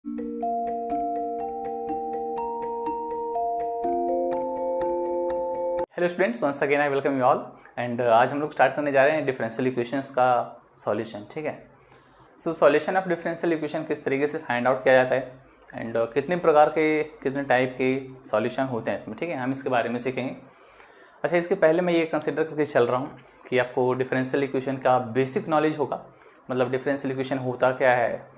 Hello students, once again I welcome you all. And आज हम लोग स्टार्ट करने जा रहे हैं डिफरेंशियल इक्वेशंस का सॉल्यूशन। ठीक है, so solution of differential equation किस तरीके से फाइंड आउट किया जाता है एंड कितने प्रकार के, कितने टाइप के सॉल्यूशन होते हैं इसमें। ठीक है, हम इसके बारे में सीखेंगे। अच्छा, इसके पहले मैं ये कंसिडर करके चल रहा हूँ कि आपको डिफरेंशियल इक्वेशन का बेसिक नॉलेज होगा, मतलब डिफरेंशियल इक्वेशन होता क्या है,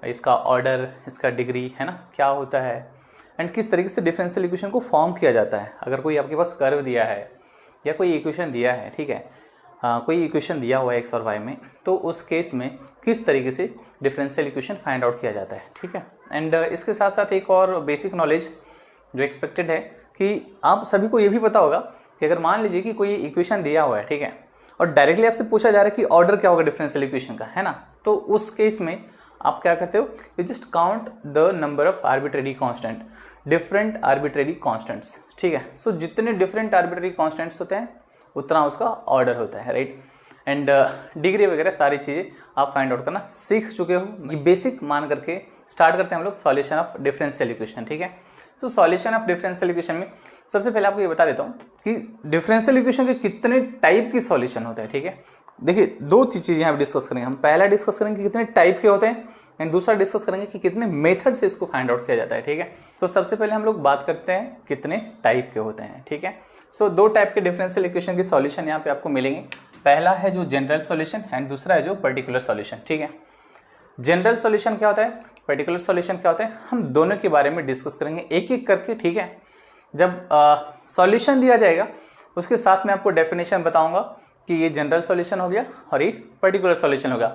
इसका ऑर्डर, इसका डिग्री है ना, क्या होता है एंड किस तरीके से डिफरेंशियल इक्वेशन को फॉर्म किया जाता है। अगर कोई आपके पास कर्व दिया है या कोई इक्वेशन दिया है, ठीक है, कोई इक्वेशन दिया हुआ है एक्स और वाई में, तो उस केस में किस तरीके से डिफरेंशियल इक्वेशन फाइंड आउट किया जाता है। ठीक है, एंड इसके साथ साथ एक और बेसिक नॉलेज जो एक्सपेक्टेड है कि आप सभी को ये भी पता होगा कि अगर मान लीजिए कि कोई इक्वेशन दिया हुआ है, ठीक है, और डायरेक्टली आपसे पूछा जा रहा है कि ऑर्डर क्या होगा डिफरेंशियल इक्वेशन का, है ना, तो उस केस में आप क्या करते हो, you just count the number of arbitrary constant, different arbitrary constants. ठीक है, सो जितने डिफरेंट आर्बिट्रेरी कांस्टेंट्स होते हैं उतना उसका ऑर्डर होता है, राइट। एंड डिग्री वगैरह सारी चीज़ें आप फाइंड आउट करना सीख चुके हो। ये बेसिक मान करके स्टार्ट करते हैं हम लोग सॉल्यूशन ऑफ डिफरेंशियल इक्वेशन। ठीक है, so solution of differential equation में सबसे पहले आपको ये बता देता हूँ कि डिफरेंशियल इक्वेशन के कितने टाइप की सॉल्यूशन होते हैं। ठीक है, देखिए दो चीज़ें यहाँ पे डिस्कस करेंगे हम। पहला डिस्कस करेंगे कि कितने टाइप के होते हैं एंड दूसरा डिस्कस करेंगे कि कितने मेथड से इसको फाइंड आउट किया जाता है। ठीक है, सो सबसे पहले हम लोग बात करते हैं कितने टाइप के होते हैं। ठीक है, सो दो टाइप के डिफरेंशियल इक्वेशन के सॉल्यूशन यहाँ पे आपको मिलेंगे। पहला है जो जनरल सॉल्यूशन एंड दूसरा है जो पर्टिकुलर सॉल्यूशन। ठीक है, जनरल सॉल्यूशन क्या होता है, पर्टिकुलर सॉल्यूशन क्या होता है, हम दोनों के बारे में डिस्कस करेंगे एक एक करके। ठीक है, जब सॉल्यूशन दिया जाएगा उसके साथ में आपको डेफिनेशन बताऊंगा कि ये जनरल सॉल्यूशन हो गया और ये पर्टिकुलर सॉल्यूशन होगा।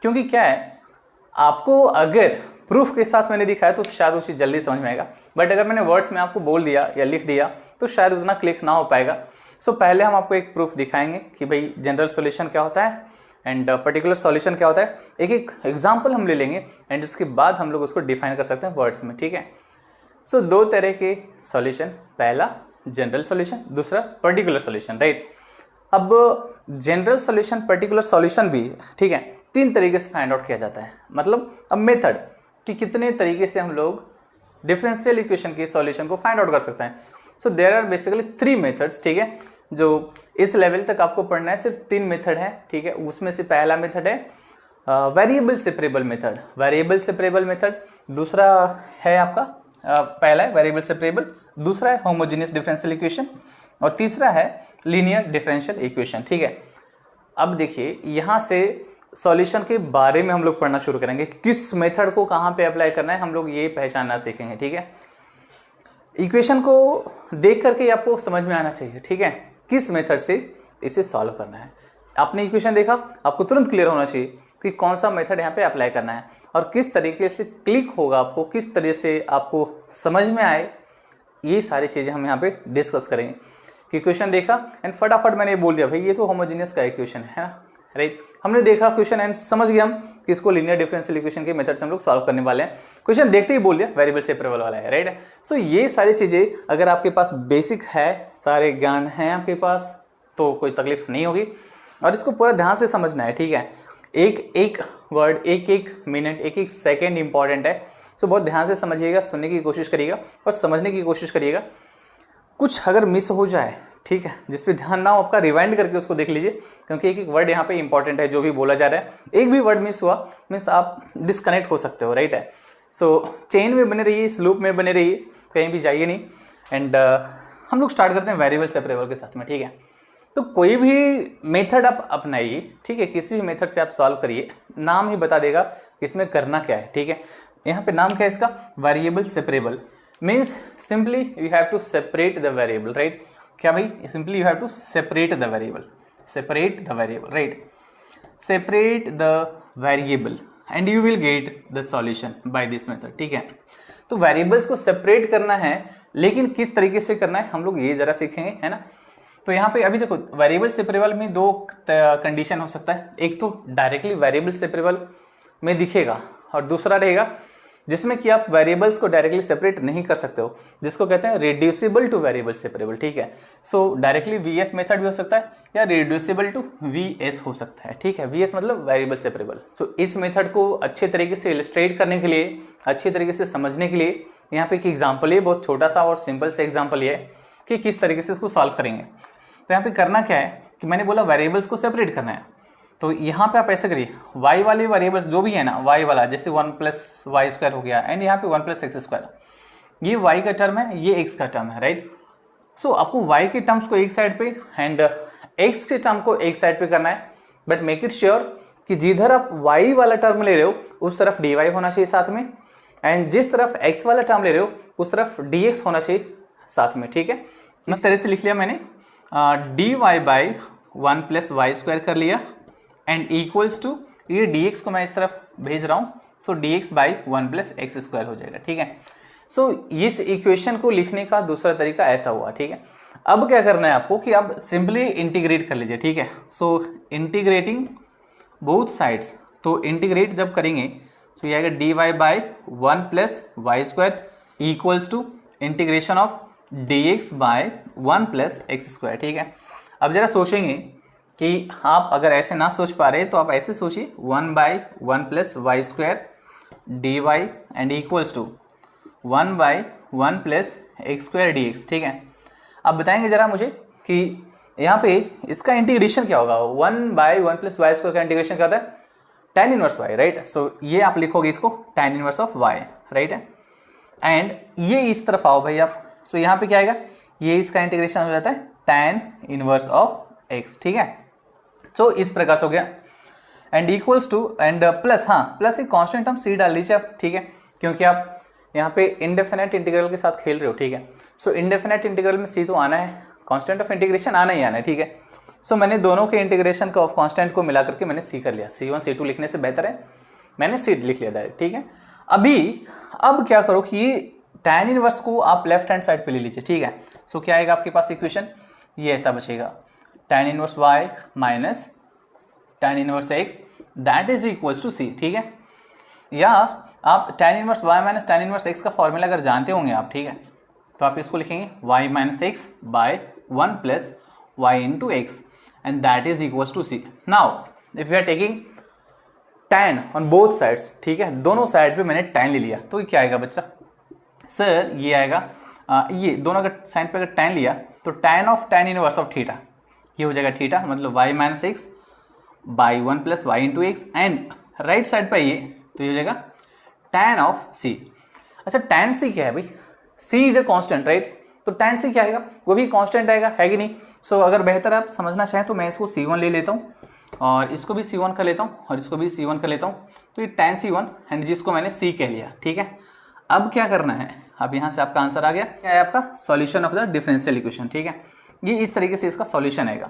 क्योंकि क्या है, आपको अगर प्रूफ के साथ मैंने दिखाया तो शायद वो चीज़ जल्दी समझ में आएगा, बट अगर मैंने वर्ड्स में आपको बोल दिया या लिख दिया तो शायद उतना क्लिक ना हो पाएगा। सो पहले हम आपको एक प्रूफ दिखाएंगे कि भाई जनरल सॉल्यूशन क्या होता है एंड पर्टिकुलर सॉल्यूशन क्या होता है। एक एक एग्जाम्पल हम ले लेंगे एंड उसके बाद हम लोग उसको डिफाइन कर सकते हैं वर्ड्स में। ठीक है, सो दो तरह के सॉल्यूशन, पहला जनरल सॉल्यूशन, दूसरा पर्टिकुलर सॉल्यूशन, राइट। अब जनरल सॉल्यूशन, पर्टिकुलर सॉल्यूशन भी, ठीक है, तीन तरीके से फाइंड आउट किया जाता है। मतलब अब मेथड कि कितने तरीके से हम लोग डिफरेंशियल इक्वेशन के सॉल्यूशन को फाइंड आउट कर सकते हैं। So there are basically three methods. ठीक है, जो इस लेवल तक आपको पढ़ना है सिर्फ तीन मेथड है। ठीक है, उसमें से पहला मेथड है variable separable method, variable separable method. दूसरा है आपका पहला है वेरिएबल सेपरेबल, दूसरा है होमोजेनियस डिफरेंशियल इक्वेशन और तीसरा है लीनियर डिफरेंशियल इक्वेशन। ठीक है, अब देखिए यहाँ से सॉल्यूशन के बारे में हम लोग पढ़ना शुरू करेंगे, किस मेथड को कहाँ पे अप्लाई करना है हम लोग ये पहचानना सीखेंगे। ठीक है, इक्वेशन को देख करके आपको समझ में आना चाहिए, ठीक है, किस मेथड से इसे सॉल्व करना है। आपने इक्वेशन देखा, आपको तुरंत क्लियर होना चाहिए कि कौन सा मेथड यहाँ पे अप्लाई करना है और किस तरीके से क्लिक होगा आपको, किस तरह से आपको समझ में आए। ये सारी चीज़ें हम यहाँ पे डिस्कस करेंगे कि क्वेश्चन देखा एंड फटाफट मैंने बोल दिया भाई ये तो होमोजेनियस का इक्वेशन है ना, राइट। हमने देखा क्वेश्चन एंड समझ गए हम कि इसको लीनियर डिफरेंशियल इक्वेशन के मेथड से हम लोग सॉल्व करने वाले हैं। क्वेश्चन देखते ही बोल दिया वेरिएबल सेपरेबल वाला है, राइट। सो ये सारी चीज़ें अगर आपके पास बेसिक है, सारे ज्ञान हैं आपके पास, तो कोई तकलीफ नहीं होगी और इसको पूरा ध्यान से समझना है। ठीक है, एक एक वर्ड, एक एक मिनट, एक एक सेकेंड इंपॉर्टेंट है। सो बहुत ध्यान से समझिएगा, सुनने की कोशिश करिएगा और समझने की कोशिश करिएगा। कुछ अगर मिस हो जाए, ठीक है, जिस पे ध्यान ना हो आपका, रिवाइंड करके उसको देख लीजिए, क्योंकि एक एक वर्ड यहाँ पे इंपॉर्टेंट है जो भी बोला जा रहा है। एक भी वर्ड मिस हुआ मीन्स आप डिस्कनेक्ट हो सकते हो, राइट है। सो चेन में बने रहिए, इस लूप में बने रहिए, कहीं भी जाइए नहीं। एंड हम लोग स्टार्ट करते हैं वेरिएबल सेपरेबल के साथ में। ठीक है, तो कोई भी मेथड आप अपनाइए, ठीक है, किसी भी मेथड से आप सॉल्व करिए, नाम ही बता देगा कि इसमें करना क्या है। ठीक है, यहाँ पे नाम क्या है इसका, variable separable. Means simply you have to separate the variable, right. क्या भाई, simply you have to separate the variable, separate the variable, right, separate the variable and you will get the solution by this method. ठीक है, तो variables को separate करना है, लेकिन किस तरीके से करना है हम लोग ये जरा सीखेंगे, है ना। तो यहाँ पे अभी देखो वेरिएबल सेपरेबल में दो कंडीशन हो सकता है। एक तो डायरेक्टली वेरिएबल सेपरेबल में दिखेगा और दूसरा रहेगा जिसमें कि आप वेरिएबल्स को डायरेक्टली सेपरेट नहीं कर सकते हो, जिसको कहते हैं रिड्यूसिबल टू वेरिएबल सेपरेबल, ठीक है। सो डायरेक्टली वीएस मेथड भी हो सकता है या रिड्यूसिबल टू वीएस हो सकता है, ठीक है। वीएस मतलब वेरिएबल सेपरेबल। सो इस मेथड को अच्छे तरीके से इलस्ट्रेट करने के लिए, अच्छे तरीके से समझने के लिए यहाँ पे एक एग्जाम्पल है, बहुत छोटा सा और सिंपल सा एग्जाम्पल ये है कि किस तरीके से इसको सॉल्व करेंगे। तो यहाँ पे करना क्या है कि मैंने बोला वेरिएबल्स को सेपरेट करना है, तो यहाँ पे आप ऐसे करिए, y वाले वेरिएबल्स जो भी है ना, y वाला जैसे 1 प्लस वाई स्क्वायर हो गया एंड यहाँ पे 1 प्लस एक्स स्क्वायर, ये y का टर्म है, ये x का टर्म है, राइट। सो आपको y के टर्म्स को एक साइड पे एंड x के टर्म को एक साइड पे करना है, बट मेक इट श्योर कि जिधर आप y वाला टर्म ले रहे हो उस तरफ dy होना चाहिए साथ में, एंड जिस तरफ x वाला टर्म ले रहे हो उस तरफ dx होना चाहिए साथ में, ठीक है। इस तरह से लिख लिया मैंने, dy by 1 plus y square कर लिया एंड इक्वल्स टू ये dx को मैं इस तरफ भेज रहा हूँ, so dx by 1 plus x square हो जाएगा, ठीक है। सो इस इक्वेशन को लिखने का दूसरा तरीका ऐसा हुआ, ठीक है। अब क्या करना है आपको कि आप सिंपली इंटीग्रेट कर लीजिए, ठीक है। सो इंटीग्रेटिंग बोथ साइड्स, तो इंटीग्रेट जब करेंगे तो ये आएगा dy by 1 plus y square equals to integration of dx by 1 plus x square, ठीक है। अब जरा सोचेंगे कि आप अगर ऐसे ना सोच पा रहे तो आप ऐसे सोचिए 1 by 1 plus y square d y and equals to 1 by 1 plus x square d x, ठीक है। अब बताएंगे जरा मुझे कि यहाँ पे इसका इंटीग्रेशन क्या होगा। 1 बाई 1 प्लस वाई स्क्वायर का इंटीग्रेशन क्या होता है, tan inverse y, right. So ये आप लिखोगे इसको tan inverse of y, right है। एंड ये इस तरफ आओ भाई आप, सो यहाँ पे क्या आएगा, ये इसका इंटीग्रेशन हो जाता है tan इनवर्स ऑफ x, ठीक है। सो इस प्रकार से हो गया and equals to and plus, हाँ प्लस एक कांस्टेंट हम c डाल लीजिए आप, ठीक है, क्योंकि आप यहाँ पे इंडेफिनेट इंटीग्रल के साथ खेल रहे हो, ठीक है। सो इंडेफिनेट इंटीग्रल में c तो आना है, कांस्टेंट ऑफ इंटीग्रेशन आना ही आना है, ठीक है। सो मैंने दोनों के इंटीग्रेशन का ऑफ कांस्टेंट को मिला करके मैंने c कर लिया, c1 c2 लिखने से बेहतर है मैंने c लिख लिया डायरेक्ट, ठीक है। अब क्या करो कि ये tan इनवर्स को आप लेफ्ट हैंड साइड पे ले लीजिए, ठीक है। सो क्या आएगा आपके पास इक्वेशन, ये ऐसा बचेगा tan inverse y minus tan inverse x that is equals to c, ठीक है। या आप tan inverse y minus tan inverse x का फॉर्मूला अगर जानते होंगे आप, ठीक है, तो आप इसको लिखेंगे y minus x by 1 plus y into x and that is equals to c। Now if you are taking tan on both sides, ठीक है, दोनों साइड पे मैंने tan ले लिया, तो ये क्या आएगा बच्चा, सर ये आएगा ये दोनों का साइड पे अगर tan लिया तो tan of tan inverse of theta, ये हो जाएगा थीटा, मतलब y minus x by 1 plus y into x and right side पर ये, तो ये हो जाएगा tan ऑफ c। अच्छा tan c क्या है भाई, c is a constant, right, तो tan c क्या आएगा, वो भी कांस्टेंट आएगा, है कि नहीं। सो अगर बेहतर आप समझना चाहें तो मैं इसको c1 ले लेता हूँ और इसको भी c1 कर लेता हूँ और इसको भी c1 कर लेता हूँ, तो ये tan c1 एंड जिसको मैंने c कह लिया, ठीक है। अब क्या करना है, अब यहाँ से आपका आंसर आ गया, क्या है आपका solution of the differential equation, ठीक है। ये इस तरीके से इसका सॉल्यूशन आएगा,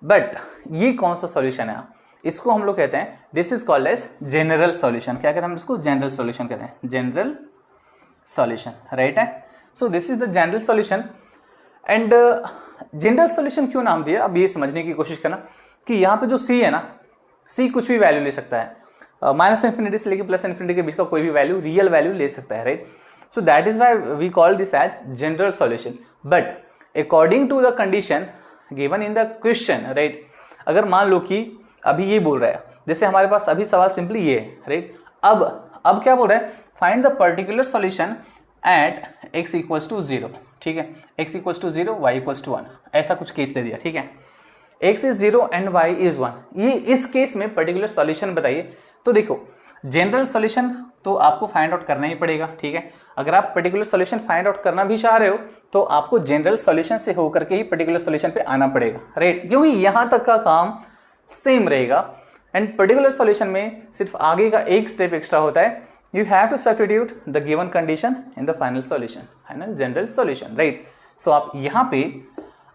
बट ये कौन सा सॉल्यूशन है, इसको हम लोग कहते हैं this is called as general solution. क्या कहते हैं हम इसको, जनरल सॉल्यूशन कहते हैं, जनरल सॉल्यूशन, राइट है। So this is the general solution and general solution क्यों नाम दिया, अब ये समझने की कोशिश करना कि यहाँ पे जो c है ना, c कुछ भी वैल्यू ले सकता है, माइनस इन्फिनिटी से लेकर प्लस इन्फिनिटी के बीच का कोई भी वैल्यू, रियल वैल्यू ले सकता है, right. So that is why we call this as general solution, but according to the condition given in the question, right. अगर मान लो कि अभी ये बोल रहा है, जैसे हमारे पास अभी सवाल सिंपली ये है, राइट। अब क्या बोल रहा है, find the particular solution at x equals to 0, ठीक है, x equals to 0 y equals to 1, ऐसा कुछ केस दे दिया, ठीक है। x is 0 and y is 1, ये इस केस में पर्टिकुलर सॉल्यूशन बताइए। तो देखो जनरल सॉल्यूशन तो आपको फाइंड आउट करना ही पड़ेगा, ठीक है। अगर आप पर्टिकुलर सॉल्यूशन फाइंड आउट करना भी चाह रहे हो तो आपको जनरल सॉल्यूशन से होकर के ही पर्टिकुलर सॉल्यूशन पे आना पड़ेगा, राइट, क्योंकि यहां तक का काम सेम रहेगा एंड पर्टिकुलर सॉल्यूशन में सिर्फ आगे का एक स्टेप एक्स्ट्रा होता है, you have to substitute the given condition in the final solution, final general solution, right. So आप यहाँ पे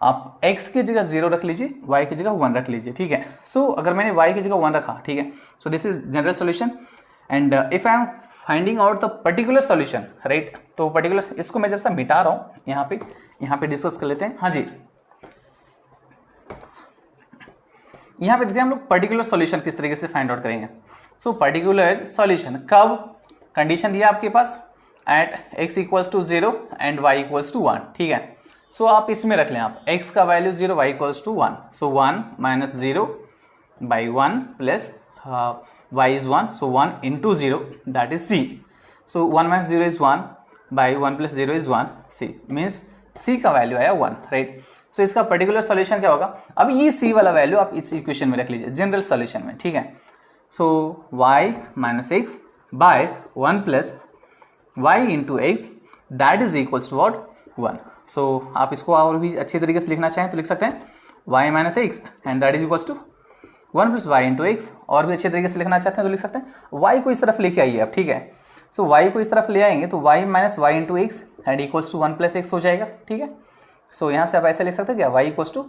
आप x की जगह 0 रख लीजिए, y की जगह 1 रख लीजिए, ठीक है। सो अगर मैंने y की जगह 1 रखा, ठीक है, so this is general solution and if I am finding out the particular solution, right, तो पर्टिकुलर इसको मैं जैसा मिटा रहा हूँ, यहाँ पे डिस्कस कर लेते हैं। हाँ जी, यहाँ पे देखते हैं हम लोग पर्टिकुलर सॉल्यूशन किस तरीके से फाइंड आउट करेंगे। सो पर्टिकुलर सॉल्यूशन कब, कंडीशन दिया आपके पास at x equals to 0 and y equals to 1, ठीक है। सो आप इसमें रख लें आप x का value 0, y equals to 1, so 1 minus 0 by 1 plus y is 1, so 1 into 0 that is c, so 1 minus 0 is 1 by 1 plus 0 is 1, c means c का value आया 1, राइट। सो इसका पर्टिकुलर सॉल्यूशन क्या होगा, अब ये c वाला वैल्यू आप इस इक्वेशन में रख लीजिए जनरल सॉल्यूशन में, ठीक है। So y minus x by 1 plus y into x that is equals to what 1। So आप इसको और भी अच्छे तरीके से लिखना चाहें तो लिख सकते हैं y minus x and that is equals to 1 plus y into x, और भी अच्छे तरीके से लिखना चाहते हैं तो लिख सकते हैं y को इस तरफ लेके आइए आप, ठीक है। सो y को इस तरफ ले आएंगे तो y minus y into x and equals to 1 plus x हो जाएगा, ठीक है। सो यहाँ से आप ऐसे लिख सकते हैं क्या, y equals to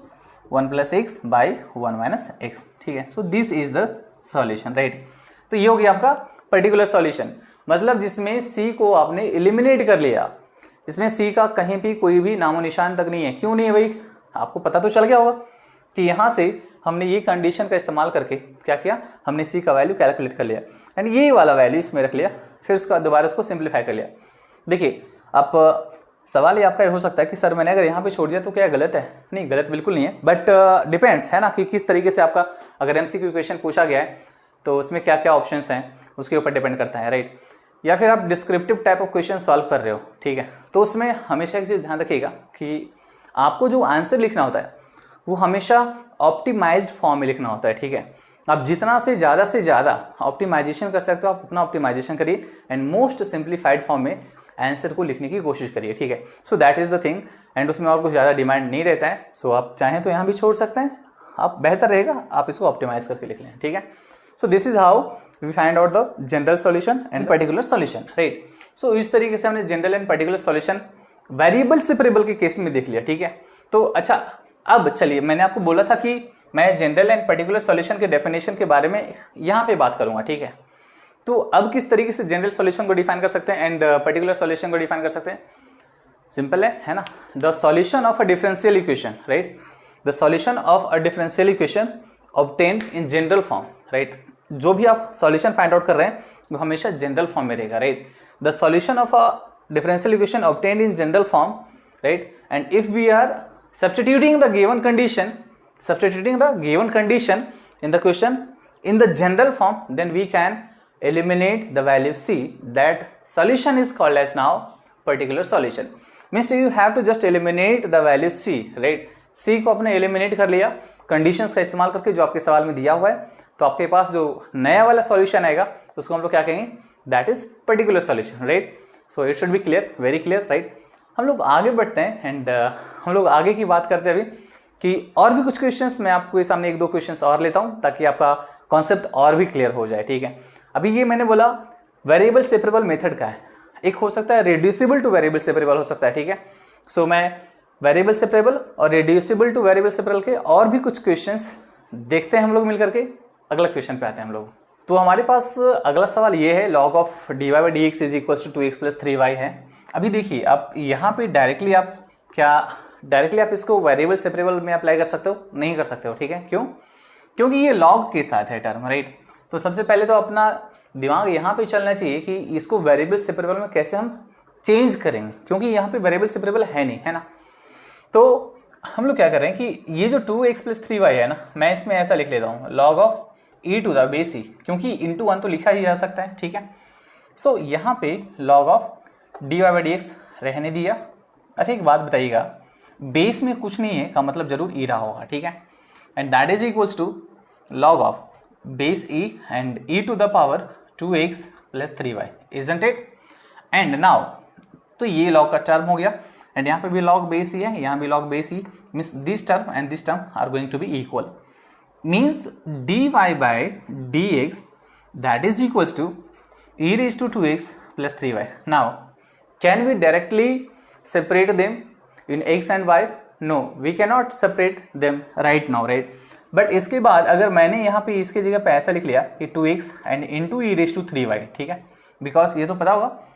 1 plus x by 1 minus x, ठीक है। So this is the solution, right. तो ये हो गया आपका पर्टिकुलर सॉल्यूशन, मतलब जिसमें c को आपने एलिमिनेट कर लिया, इसमें c का कहीं भी कोई भी नामो निशान तक नहीं है। क्यों नहीं है भाई, आपको पता तो चल गया होगा कि यहाँ से हमने ये कंडीशन का इस्तेमाल करके क्या किया, हमने c का वैल्यू कैलकुलेट कर लिया एंड ये वाला वैल्यू इसमें रख लिया, फिर उसका दोबारा उसको सिंप्लीफाई कर लिया। देखिए आप सवाल ये आपका हो सकता है कि सर मैंने अगर यहाँ पे छोड़ दिया तो क्या गलत है, नहीं गलत बिल्कुल नहीं है, बट डिपेंड्स है ना कि किस तरीके से आपका अगर एमसीक्यू क्वेश्चन पूछा गया है तो उसमें क्या क्या ऑप्शंस हैं उसके ऊपर डिपेंड करता है, राइट। या फिर आप descriptive type of question solve कर रहे हो, ठीक है, तो उसमें हमेशा एक चीज़ ध्यान रखिएगा कि आपको जो आंसर लिखना होता है वो हमेशा ऑप्टिमाइज्ड फॉर्म में लिखना होता है, ठीक है। आप जितना से ज़्यादा ऑप्टिमाइजेशन कर सकते हो आप उतना ऑप्टिमाइजेशन करिए एंड मोस्ट सिंप्लीफाइड फॉर्म में आंसर को लिखने की कोशिश करिए, ठीक है। So that is the thing and उसमें और कुछ ज़्यादा डिमांड नहीं रहता है। सो आप चाहें तो यहाँ भी छोड़ सकते हैं, आप बेहतर रहेगा आप इसको ऑप्टिमाइज करके लिख लें, ठीक है। So this is how we find out the general solution and particular solution, right. So इस तरीके से हमने general and particular solution variable separable के केस में देख लिया, ठीक है। तो अच्छा अब चलिए, मैंने आपको बोला था कि मैं जनरल एंड पर्टिकुलर सॉल्यूशन के डेफिनेशन के बारे में यहाँ पे बात करूंगा, ठीक है। तो अब किस तरीके से जनरल सॉल्यूशन को डिफाइन कर सकते हैं एंड पर्टिकुलर सॉल्यूशन को डिफाइन कर सकते हैं, सिंपल है ना। The solution of a differential equation, right, the solution of a differential equation obtained in general form, right. जो भी आप सॉल्यूशन फाइंड आउट कर रहे हैं वो हमेशा जनरल फॉर्म में रहेगा, right. The solution of a differential equation obtained in general form, right, and if we are substituting the given condition in the question in the general form, then we can eliminate the value c. That solution is called as now particular solution. Means you have to just eliminate the value c, right? c को आपने eliminate कर लिया conditions का इस्तेमाल करके जो आपके सवाल में दिया हुआ है, तो आपके पास जो नया वाला solution आएगा उसको हम लोग क्या कहेंगे, that is particular solution, right? So it should be clear, very clear, right? हम लोग आगे बढ़ते हैं एंड हम लोग आगे की बात करते हैं अभी कि और भी कुछ क्वेश्चंस मैं आपके सामने एक दो क्वेश्चंस और लेता हूं ताकि आपका कॉन्सेप्ट और भी क्लियर हो जाए, ठीक है। अभी ये मैंने बोला वेरिएबल सेपरेबल मेथड का है, एक हो सकता है रिड्यूसिबल टू वेरिएबल सेपरेबल हो सकता है, ठीक है। सो मैं वेरिएबल सेपरेबल और रिड्यूसिबल टू वेरिएबल सेपरेबल के और भी कुछ क्वेश्चंस देखते हैं हम लोग मिलकर के। अगला क्वेश्चन पे आते हैं हम लोग। तो हमारे पास अगला सवाल ये है log of dy by d x is equal to 2x plus 3y है। अभी देखिए आप यहाँ पे डायरेक्टली आप इसको वेरिएबल सेपरेबल में अप्लाई कर सकते हो, नहीं कर सकते हो, ठीक है। क्यों? क्योंकि ये log के साथ है टर्म, राइट। तो सबसे पहले तो अपना दिमाग यहाँ पे चलना चाहिए कि इसको वेरिएबल सेपरेबल में कैसे हम चेंज करेंगे, क्योंकि यहाँ पे वेरिएबल सेपरेबल है नहीं, है ना। तो हम लोग क्या कर रहे हैं कि ये जो 2x प्लस 3y है ना, मैं इसमें ऐसा लिख लेता हूँ log of e to the base e, क्योंकि इंटू 1 तो लिखा ही जा सकता है, ठीक है। सो यहाँ पे log of dy by d x रहने दिया। अच्छा एक बात बताइएगा, बेस में कुछ नहीं है का मतलब जरूर e रहा होगा, ठीक है। And that is equals to log of base e and e to the power 2x plus 3y, isn't it. And now तो ये log का टर्म हो गया एंड यहाँ पे भी log बेस e है, यहाँ भी log बेस e, means this term and this term are going to be equal, means dy by dx that is equals to e raised to 2x plus 3y. Now can we directly separate them in x and y? No, we cannot separate them right now, right? But इसके बाद अगर मैंने यहाँ पे इसके जगह पे ऐसा लिख लिया कि 2x and into e raised to 3y, ठीक है, बिकॉज ये तो पता होगा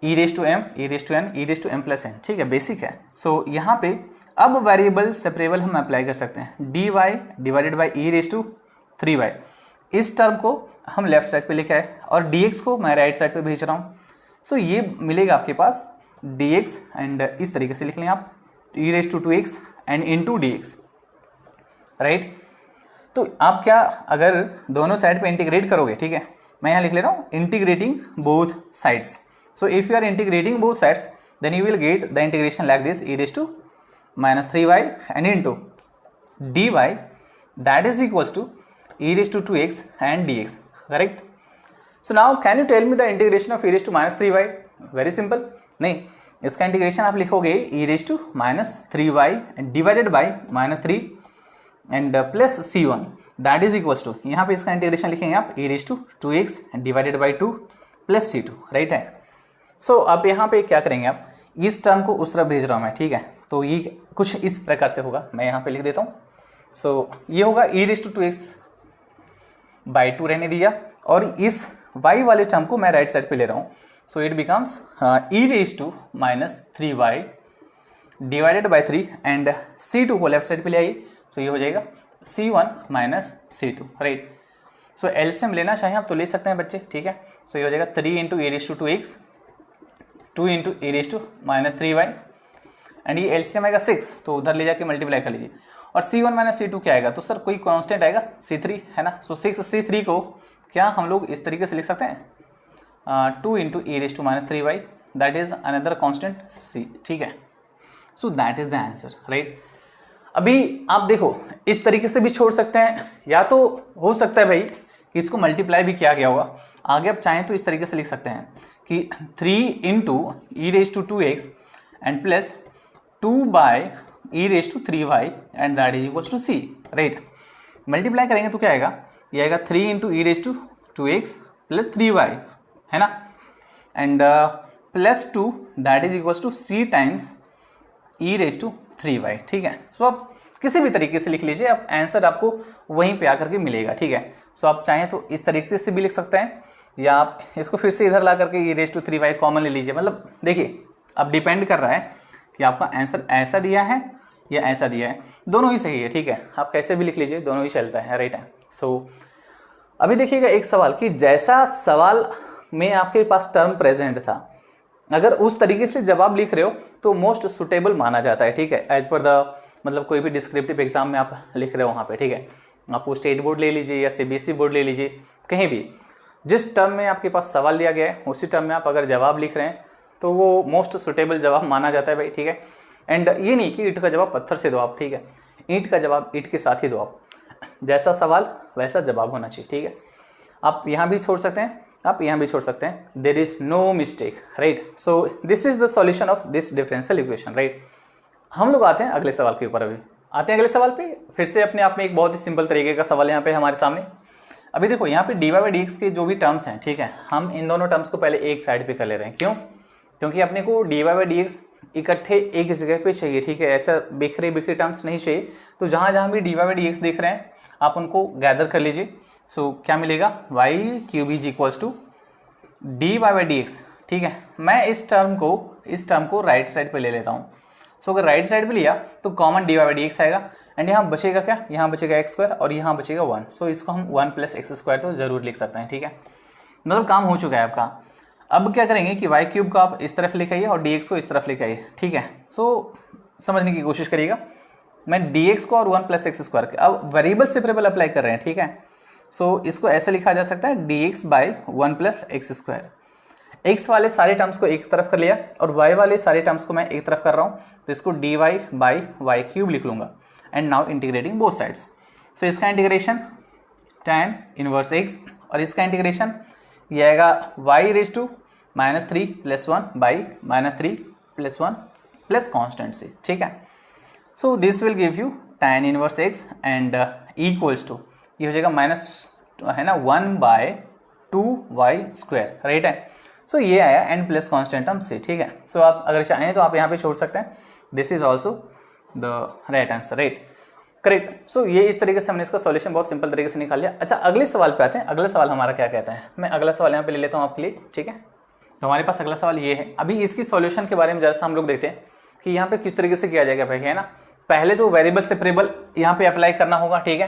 e raised to m, e raised to n, e raised to m plus n, ठीक है, बेसिक है। सो यहाँ पे अब वेरिएबल सेपरेबल हम अप्लाई कर सकते हैं, dy divided by e raise to 3y इस टर्म को हम लेफ्ट साइड पे लिखा है और dx को मैं राइट साइड पे भेज रहा हूँ। सो ये मिलेगा आपके पास dx एंड इस तरीके से लिख लें आप e⁻²x and into dx, right. तो आप क्या अगर दोनों साइड पे इंटीग्रेट करोगे, ठीक है, मैं यहाँ लिख ले रहा हूँ integrating both sides. So if you are integrating both sides then you will get the integration like this e⁻³ and into dy that is equals to e⁻²x and dx, correct? So now can you tell me the integration of e⁻³ very simple, नहीं, इसका integration आप लिखोगे e⁻³ divided by -3 and plus c1 that is equals to, यहाँ पे इसका integration लिखेंगे आप e⁻²x divided by 2 plus c2, right है। सो अब यहाँ पे क्या करेंगे आप, इस टर्म को उस तरफ भेज रहा हूँ मैं, ठीक है, तो ये कुछ इस प्रकार से होगा, मैं यहाँ पे लिख देता हूँ। सो ये होगा e⁻²x बाई 2 रहने दिया और इस y वाले टर्म को मैं राइट साइड पे ले रहा हूँ। So it becomes e⁻³ divided by 3 and c2 को लेफ्ट साइड पे ले आइए। सो ये हो जाएगा c1 माइनस c2, राइट। सो एलसीएम लेना चाहें आप तो ले सकते हैं बच्चे, ठीक है। सो ये हो जाएगा 3 into e⁻²x 2 into e⁻³ and ये एलसीएम आएगा 6, तो उधर ले जाके मल्टीप्लाई कर लीजिए। और c1 माइनस c2 क्या आएगा, तो सर कोई कांस्टेंट आएगा c3, है ना। सो 6 c3 को क्या हम लोग इस तरीके से लिख सकते हैं 2 into e⁻³ that is another constant c, ठीक है। सो that is the answer, right. अभी आप देखो इस तरीके से भी छोड़ सकते हैं, या तो हो सकता है भाई कि इसको मल्टीप्लाई भी किया गया होगा। आगे आप चाहें तो इस तरीके से लिख सकते हैं कि 3 into e⁻²x and plus 2 by e⁻³ and that is equals to c, right. Multiply करेंगे तो क्या आएगा, ये आएगा 3 इंटू e⁻² प्लस 3y, है ना, and plus 2 that is equals to c times e⁻³y, ठीक है। सो आप किसी भी तरीके से लिख लीजिए, आप आंसर आपको वहीं पे आकर के मिलेगा, ठीक है। सो आप चाहें तो इस तरीके से भी लिख सकते हैं, या आप इसको फिर से इधर ला करके e⁻³ कॉमन ले लीजिए। मतलब देखिए अब डिपेंड कर रहा है कि आपका आंसर ऐसा दिया है या ऐसा दिया है, दोनों ही सही है, ठीक है। आप कैसे भी लिख लीजिए, दोनों ही चलता है, राइट है। सो अभी देखिएगा एक सवाल कि जैसा सवाल में आपके पास टर्म प्रेजेंट था, अगर उस तरीके से जवाब लिख रहे हो तो मोस्ट सुटेबल माना जाता है, ठीक है, एज पर द मतलब कोई भी डिस्क्रिप्टिव एग्जाम में आप लिख रहे हो वहाँ पे, ठीक है। आपको स्टेट बोर्ड ले लीजिए या सीबीएसई बोर्ड ले लीजिए, कहीं भी जिस टर्म में आपके पास सवाल दिया गया है उसी टर्म में आप अगर जवाब लिख रहे हैं तो वो मोस्ट सुटेबल जवाब माना जाता है भाई, ठीक है। एंड ये नहीं कि ईंट का जवाब पत्थर से दो आप, ठीक है, ईंट का जवाब ईंट के साथ ही दो आप, जैसा सवाल वैसा जवाब होना चाहिए, ठीक है। आप यहाँ भी छोड़ सकते हैं, आप यहाँ भी छोड़ सकते हैं, there is no mistake, right. So this is the solution of this differential equation, right. हम लोग आते हैं अगले सवाल के ऊपर, अभी आते हैं अगले सवाल पे। फिर से अपने आप में एक बहुत ही सिंपल तरीके का सवाल यहाँ पे हमारे सामने। अभी देखो यहाँ पे dy/dx के जो भी टर्म्स हैं, ठीक है, हम इन दोनों टर्म्स को पहले एक साइड पे कर ले रहे हैं। क्यों? क्योंकि अपने को dy/dx इकट्ठे एक जगह पे चाहिए, ठीक है, ऐसा बिखरे बिखरे टर्म्स नहीं चाहिए। तो जहाँ जहाँ भी dy/dx देख रहे हैं आप उनको गैदर कर लीजिए। सो क्या मिलेगा, y³ is equals to dy/dx, ठीक है। मैं इस टर्म को राइट साइड पे ले लेता हूँ। सो अगर राइट साइड पे लिया तो कॉमन dy/dx आएगा एंड यहाँ बचेगा क्या, यहाँ बचेगा x² और यहाँ बचेगा 1। सो इसको हम 1 + x² तो जरूर लिख सकते हैं, ठीक है। मतलब काम हो चुका है आपका। अब क्या करेंगे कि y³ को आप इस तरफ लिख आइए और dx को इस तरफ लिख आइए, ठीक है। सो समझने की कोशिश करिएगा, मैं dx को और 1 + x² अब वेरिएबल सेपरेबल अप्लाई कर रहे हैं, ठीक है। सो इसको ऐसे लिखा जा सकता है dx/1 + x²। x वाले सारे टर्म्स को एक तरफ कर लिया और y वाले सारे टर्म्स को मैं एक तरफ कर रहा हूँ, तो इसको dy/y³ लिख लूँगा। And now integrating both sides. So इसका इंटीग्रेशन tan इनवर्स x और इसका इंटीग्रेशन ये आएगा y⁻³ -3 + 1 / -3 + 1 प्लस कॉन्स्टेंट से, ठीक है। So this will give you tan inverse x and equals to ये हो जाएगा माइनस है ना 1/2y², राइट है। सो ये आया एंड प्लस कॉन्स्टेंट टर्म से, ठीक है। सो आप अगर चाहें तो आप यहाँ पे छोड़ सकते हैं, this is also the right answer, right, correct. So ये इस तरीके से हमने इसका सॉल्यूशन बहुत सिंपल तरीके से निकाल लिया। अच्छा अगले सवाल पे आते हैं। अगला सवाल हमारा क्या कहता है, मैं अगला सवाल यहाँ पे ले लेता हूँ आपके लिए, ठीक है। तो हमारे पास अगला सवाल ये है। अभी इसकी सॉल्यूशन के बारे में जरा सा हम लोग देखते हैं कि यहाँ पे किस तरीके से किया जाएगा भाई, है ना। पहले तो वेरिएबल सेपरेबल यहाँ पे अप्लाई करना होगा, ठीक है।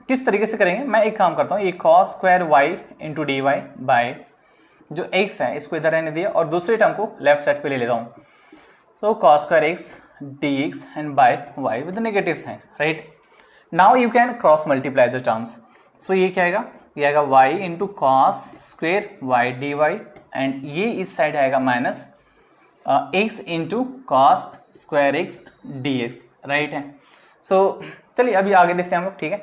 किस तरीके से करेंगे, मैं एक काम करता हूँ, ये cos square y into d y by जो x है इसको इधर रहने दिया और दूसरे टर्म को लेफ्ट साइड पे ले लेता हूँ। So cos square x d x and by y with negative sine, right. Now you can cross multiply the terms. So ये क्या आएगा, ये आएगा y into cos square y d y and ये इस साइड आएगा minus x into cos square x d x, right है। So चलिए अभी आगे देखते हैं हम लोग, ठीक है।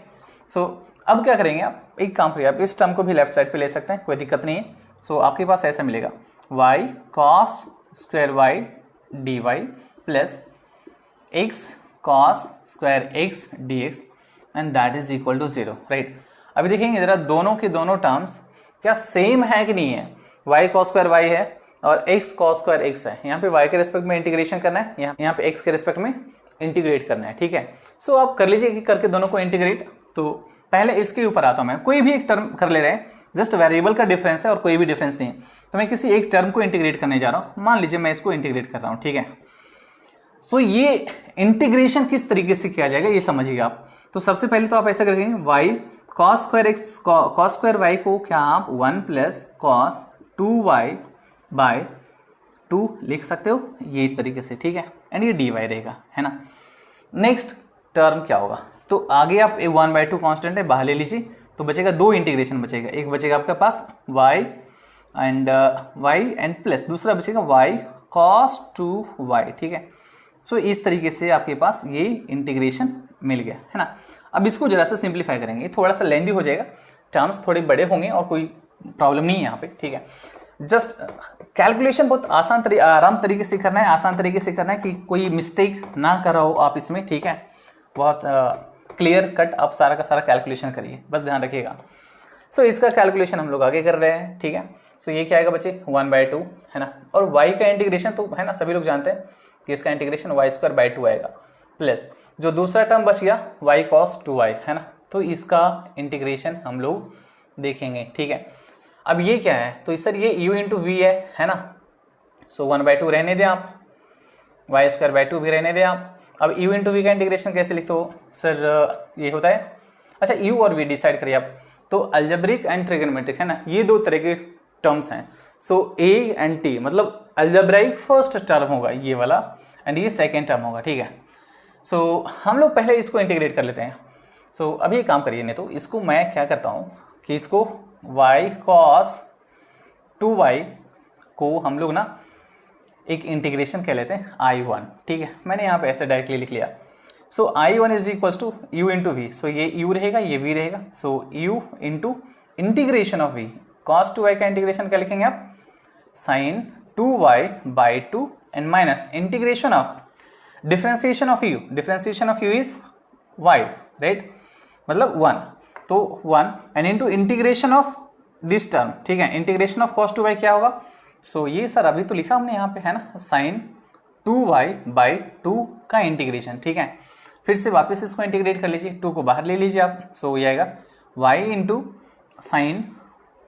सो अब क्या करेंगे, आप एक काम करिए, आप इस टर्म को भी लेफ्ट साइड पे ले सकते हैं, कोई दिक्कत नहीं है। सो आपके पास ऐसा मिलेगा y cos square y d y plus x cos square x d x and that is equal to 0, right. अभी देखेंगे जरा दोनों के दोनों टर्म्स क्या सेम है कि नहीं है। y कॉस स्क्वायर वाई है और x कॉस स्क्वायर एक्स है, यहाँ पे y के रिस्पेक्ट में इंटीग्रेशन करना है, यहाँ पे x के रिस्पेक्ट में इंटीग्रेट करना है, ठीक है। सो आप कर लीजिए कि करके दोनों को इंटीग्रेट। तो पहले इसके ऊपर आता हूँ मैं, कोई भी एक टर्म कर ले रहे हैं, जस्ट वेरिएबल का डिफरेंस है और कोई भी डिफरेंस नहीं है। तो मैं किसी एक टर्म को इंटीग्रेट करने जा रहा हूँ, मान लीजिए मैं इसको इंटीग्रेट कर रहा हूँ, ठीक है। सो ये इंटीग्रेशन किस तरीके से किया जाएगा ये समझिए आप। तो सबसे पहले तो आप ऐसा करेंगे, y cos square x cos square y को क्या आप 1 प्लस कॉस 2y बाय 2 लिख सकते हो, ये इस तरीके से, ठीक है। एंड ये dy रहेगा, है ना। नेक्स्ट टर्म क्या होगा, तो आगे आप 1/2 कांस्टेंट है, बाहर ले लीजिए, तो बचेगा 2 इंटीग्रेशन बचेगा, एक बचेगा आपके पास y एंड प्लस दूसरा बचेगा y cos 2y, ठीक है। सो इस तरीके से आपके पास ये इंटीग्रेशन मिल गया, है ना। अब इसको जरा सा सिंप्लीफाई करेंगे, ये थोड़ा सा लेंदी हो जाएगा, टर्म्स थोड़े बड़े होंगे और कोई प्रॉब्लम नहीं है यहाँ पे, ठीक है। जस्ट कैलकुलेशन बहुत आराम तरीके से करना है, आसान तरीके से करना है कि कोई मिस्टेक ना करा हो आप इसमें, ठीक है। बहुत क्लियर कट आप सारा का सारा कैलकुलेशन करिए, बस ध्यान रखिएगा। सो इसका कैलकुलेशन हम लोग आगे कर रहे हैं, ठीक है। सो ये क्या आएगा बच्चे 1/2, है ना। और y का इंटीग्रेशन तो है ना, सभी लोग जानते हैं कि इसका इंटीग्रेशन y स्क्वायर बाई 2 आएगा, प्लस जो दूसरा टर्म बच गया y cos 2y, है ना। तो इसका इंटीग्रेशन हम लोग देखेंगे, ठीक है। अब ये क्या है, तो सर ये u इंटू वी है ना। सो 1/2 रहने दें आप, y स्क्वायर बाई 2 भी रहने दें आप। अब u इंटू वी का इंटीग्रेशन कैसे लिखते हो सर, ये होता है, अच्छा u और v डिसाइड करिए आप। तो अलजेब्रिक एंड ट्रिग्नोमेट्रिक, है ना, ये दो तरह के टर्म्स हैं। सो a एंड t मतलब अलजेब्राइक फर्स्ट टर्म होगा ये वाला एंड ये सेकेंड टर्म होगा, ठीक है। सो हम लोग पहले इसको इंटीग्रेट कर लेते हैं। सो अभी एक काम करिए, नहीं तो इसको मैं क्या करता हूँ कि इसको y cos 2y को हम लोग ना एक इंटीग्रेशन कह लेते हैं I1, ठीक है। मैंने यहाँ पे ऐसे डायरेक्टली लिख लिया। So I1 is equals to u into v. So ये u रहेगा, ये v रहेगा। So u into integration of v, cos 2y का इंटीग्रेशन क्या लिखेंगे आप, sine 2y by 2 and minus integration of differentiation of u, differentiation of u is y, right, मतलब 1, तो 1 and into integration of this term, ठीक है। Integration of cos 2y क्या होगा, सो ये सर अभी तो लिखा हमने यहाँ पे, है ना, साइन 2y बाई 2 का इंटीग्रेशन, ठीक है। फिर से वापस इसको इंटीग्रेट कर लीजिए, 2 को बाहर ले लीजिए आप। सो ये आएगा y into sine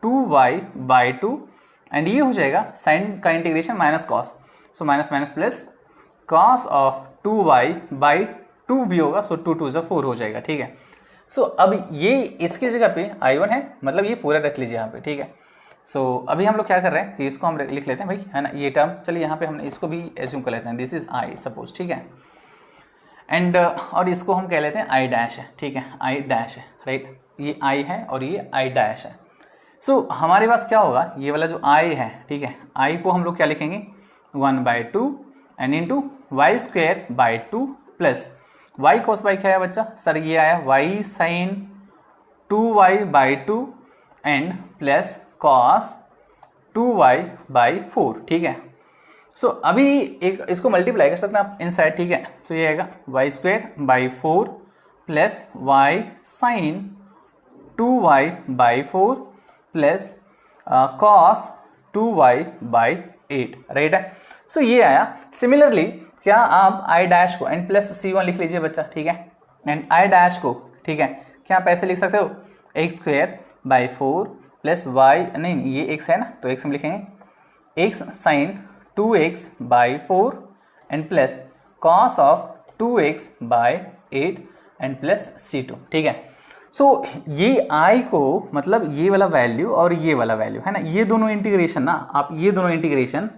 2y by 2 and ये हो जाएगा साइन का integration minus cos, so minus minus plus cos of 2y by 2 भी होगा, सो 2 2 4 हो जाएगा, ठीक है। सो अब ये इसकी जगह पे I1 है, मतलब ये पूरा रख लीजिए यहाँ पे, ठीक है। सो अभी हम लोग क्या कर रहे हैं कि इसको हम लिख लेते हैं भाई, है ना, ये टर्म, चलिए यहाँ पे हमने इसको भी एज्यूम कर लेते हैं, दिस इज I सपोज, ठीक है। एंड और इसको हम कह लेते हैं I डैश है, ठीक है, I डैश है, राइट, ये I है और ये I डैश है। सो हमारे पास क्या होगा, ये वाला जो I है, ठीक है, I को हम लोग क्या लिखेंगे 1/2 and into y square by 2 plus y cos y क्या है बच्चा, सर ये आया y sine 2y by 2 and plus cos 2y by 4, ठीक है। सो अभी एक इसको मल्टीप्लाई कर सकते हैं आप इनसाइड, ठीक है। सो ये आएगा y square by 4 plus y sine 2y by 4 plus cos 2y by 8, right है। सो ये आया। सिमिलरली क्या आप I डैश को एंड प्लस C1 लिख लीजिए बच्चा, ठीक है, एंड I डैश को, ठीक है, क्या आप ऐसे लिख सकते हो x square by 4 plus y, नहीं ये x है ना, तो x हम लिखेंगे x sine 2x by 4 and plus cos of 2x by 8 and plus C2, ठीक है। सो ये आई को मतलब ये वाला वैल्यू और ये वाला वैल्यू है ना, ये दोनों इंटीग्रेशन ना, आप ये दोनों इंटीग्रेशन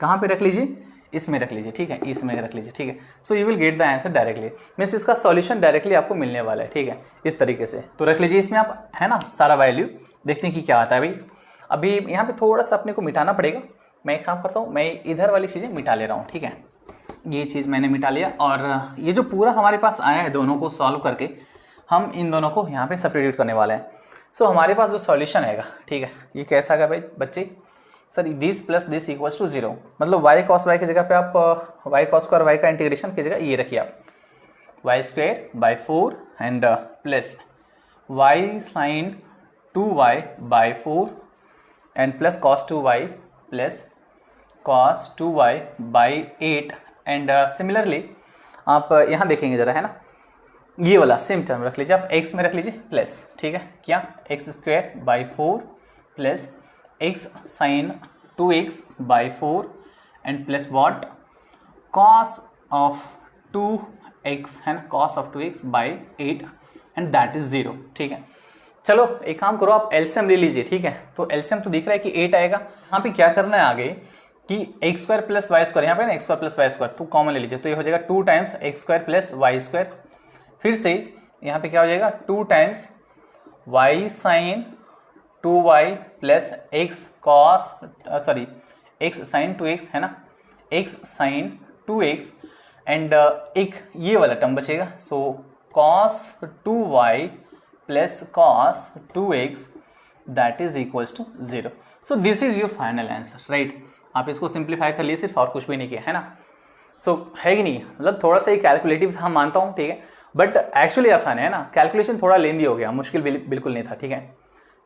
कहाँ पे रख लीजिए, इसमें रख लीजिए, ठीक है, इसमें रख लीजिए, ठीक है। So you will get the answer directly, means इसका सॉल्यूशन डायरेक्टली आपको मिलने वाला है, ठीक है, इस तरीके से। तो रख लीजिए इसमें आप, है ना, सारा वैल्यू, देखते हैं कि क्या आता है भाई। अभी यहाँ पे थोड़ा सा अपने को मिटाना पड़ेगा, मैं एक काम करता हूँ, मैं इधर वाली चीज़ें मिटा ले रहा हूँ, ठीक है, ये चीज़ मैंने मिटा लिया। और ये जो पूरा हमारे पास आया है दोनों को सॉल्व करके, हम इन दोनों को यहाँ पे सब्स्टिट्यूट करने वाले हैं। सो हमारे पास जो सॉल्यूशन आएगा, ठीक है, ये कैसा आएगा भाई बच्चे, sir this plus this equals to 0, मतलब वाई कॉस वाई की जगह पे आप वाई कॉस स्क्वायर वाई का इंटीग्रेशन की जगह ये रखिए आप, y square by 4 and plus y sine 2y by 4 and plus cos 2y plus cos 2y by 8 and similarly आप यहाँ देखेंगे जरा, है ना, ये वाला सेम टर्म रख लीजिए आप, x में रख लीजिए प्लस, ठीक है, क्या x square by 4 plus x sine 2x by 4 and plus what cos of 2x है ना, cos of 2x by 8 and that is 0, ठीक है। चलो एक काम करो, आप एलसीएम ले लीजिए, ठीक है। तो एलसीएम तो दिख रहा है कि 8 आएगा, यहाँ पे क्या करना है आगे कि x square plus y square, यहाँ पे ना x square plus y square तो कॉमन ले लीजिए, तो ये हो जाएगा 2 times x square plus y square, फिर से यहाँ पे क्या हो जाएगा 2 times y sine 2y plus x cos sorry x sine 2x है ना, एक्स साइन 2x एंड एक ये वाला टर्म बचेगा, so cos 2y plus cos 2x that is equals to 0। So this is your final answer, right. आप इसको simplify कर लिए सिर्फ, और कुछ भी नहीं किया, है ना। सो है कि नहीं, मतलब थोड़ा सा ही कैलकुलेटिव हम मानता हूँ, ठीक है, बट एक्चुअली आसान है ना, कैलकुलेशन थोड़ा लेंदी हो गया, मुश्किल बिल्कुल नहीं था, ठीक है।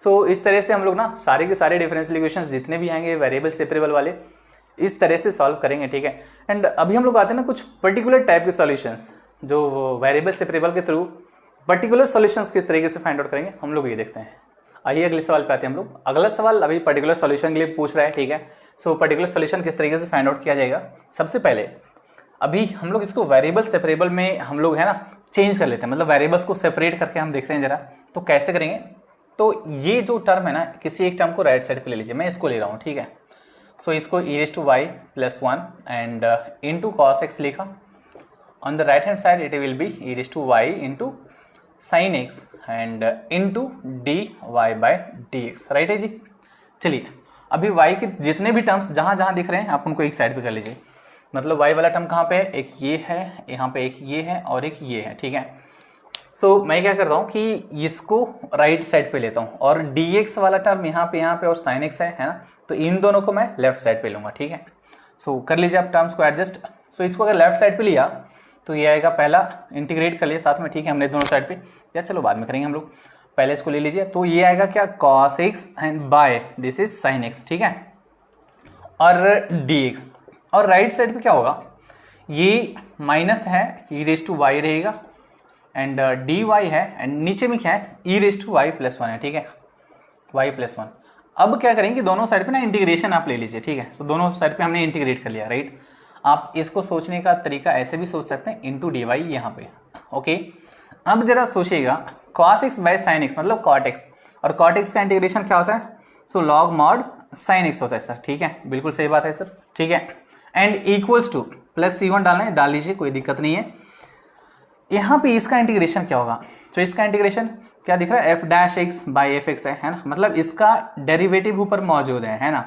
सो इस तरह से हम लोग ना सारे के सारे डिफरेंशियल इक्वेशंस जितने भी आएंगे वेरिएबल सेपरेबल वाले, इस तरह से सॉल्व करेंगे, ठीक है। एंड अभी हम लोग आते हैं ना कुछ पर्टिकुलर टाइप के सॉल्यूशंस, जो वेरिएबल सेपरेबल के थ्रू पर्टिकुलर सॉल्यूशंस किस तरीके से फाइंड आउट करेंगे, हम लोग ये देखते हैं। आइए अगले सवाल पे आते हैं हम लोग। अगला सवाल अभी पर्टिकुलर सॉल्यूशन के लिए पूछ रहा है, ठीक है। सो पर्टिकुलर सॉल्यूशन किस तरीके से फाइंड आउट किया जाएगा, सबसे पहले अभी हम लोग इसको वेरिएबल सेपरेबल में हम लोग है ना चेंज कर लेते हैं, मतलब वेरिएबल्स को सेपरेट करके हम देखते हैं जरा, तो कैसे करेंगे। तो ये जो टर्म है ना, किसी एक टर्म को राइट साइड पे ले लीजिए, मैं इसको ले रहा हूँ, ठीक है। सो इसको e raised to y plus 1 and into cos x लिखा, on the right hand side it will be e raised to y into sin x and into dy by dx, right है जी। चलिए अभी y के जितने भी terms जहाँ जहाँ दिख रहे हैं आप उनको एक साइड पे कर लीजिए, मतलब y वाला टर्म कहाँ पे है, एक ये है, यहाँ पे एक ये है और एक ये है, ठीक है। सो मैं क्या करता हूँ कि इसको राइट साइड पे लेता हूँ, और dx वाला टर्म यहाँ पे और sin x है ना, तो इन दोनों को मैं लेफ्ट साइड पे लूँगा, ठीक है। सो कर लीजिए आप टर्म्स को एडजस्ट। सो इसको अगर लेफ्ट साइड पे लिया तो ये आएगा, पहला इंटीग्रेट कर लिया साथ में, ठीक है, हमने दोनों साइड पे, या चलो बाद में करेंगे हम लोग, पहले इसको ले लीजिए। तो ये आएगा क्या, cos x and by this is sin x, ठीक है, और dx। और राइट साइड पे क्या होगा, ये माइनस है e raised to y रहेगा एंड dy है, एंड नीचे में क्या है e raised to y plus 1 है, ठीक है, y plus 1। अब क्या करेंगे, दोनों साइड पे ना इंटीग्रेशन आप ले लीजिए, ठीक है। सो दोनों साइड पे हमने इंटीग्रेट कर लिया, राइट। आप इसको सोचने का तरीका ऐसे भी सोच सकते हैं, इंटू डी वाई यहाँ पे, ओके। अब जरा सोचिएगा cos x बाय sin x मतलब cot x, और cot x का इंटीग्रेशन क्या होता है, सो log mod sin x होता है सर, ठीक है, बिल्कुल सही बात है सर, ठीक है। And equals two plus C1 डालना है, डाल लीजिए, कोई दिक्कत नहीं है। यहाँ पे इसका इंटीग्रेशन क्या होगा, तो इसका इंटीग्रेशन क्या दिख रहा है, f dash x by F x है ना, मतलब इसका डेरिवेटिव ऊपर मौजूद है ना।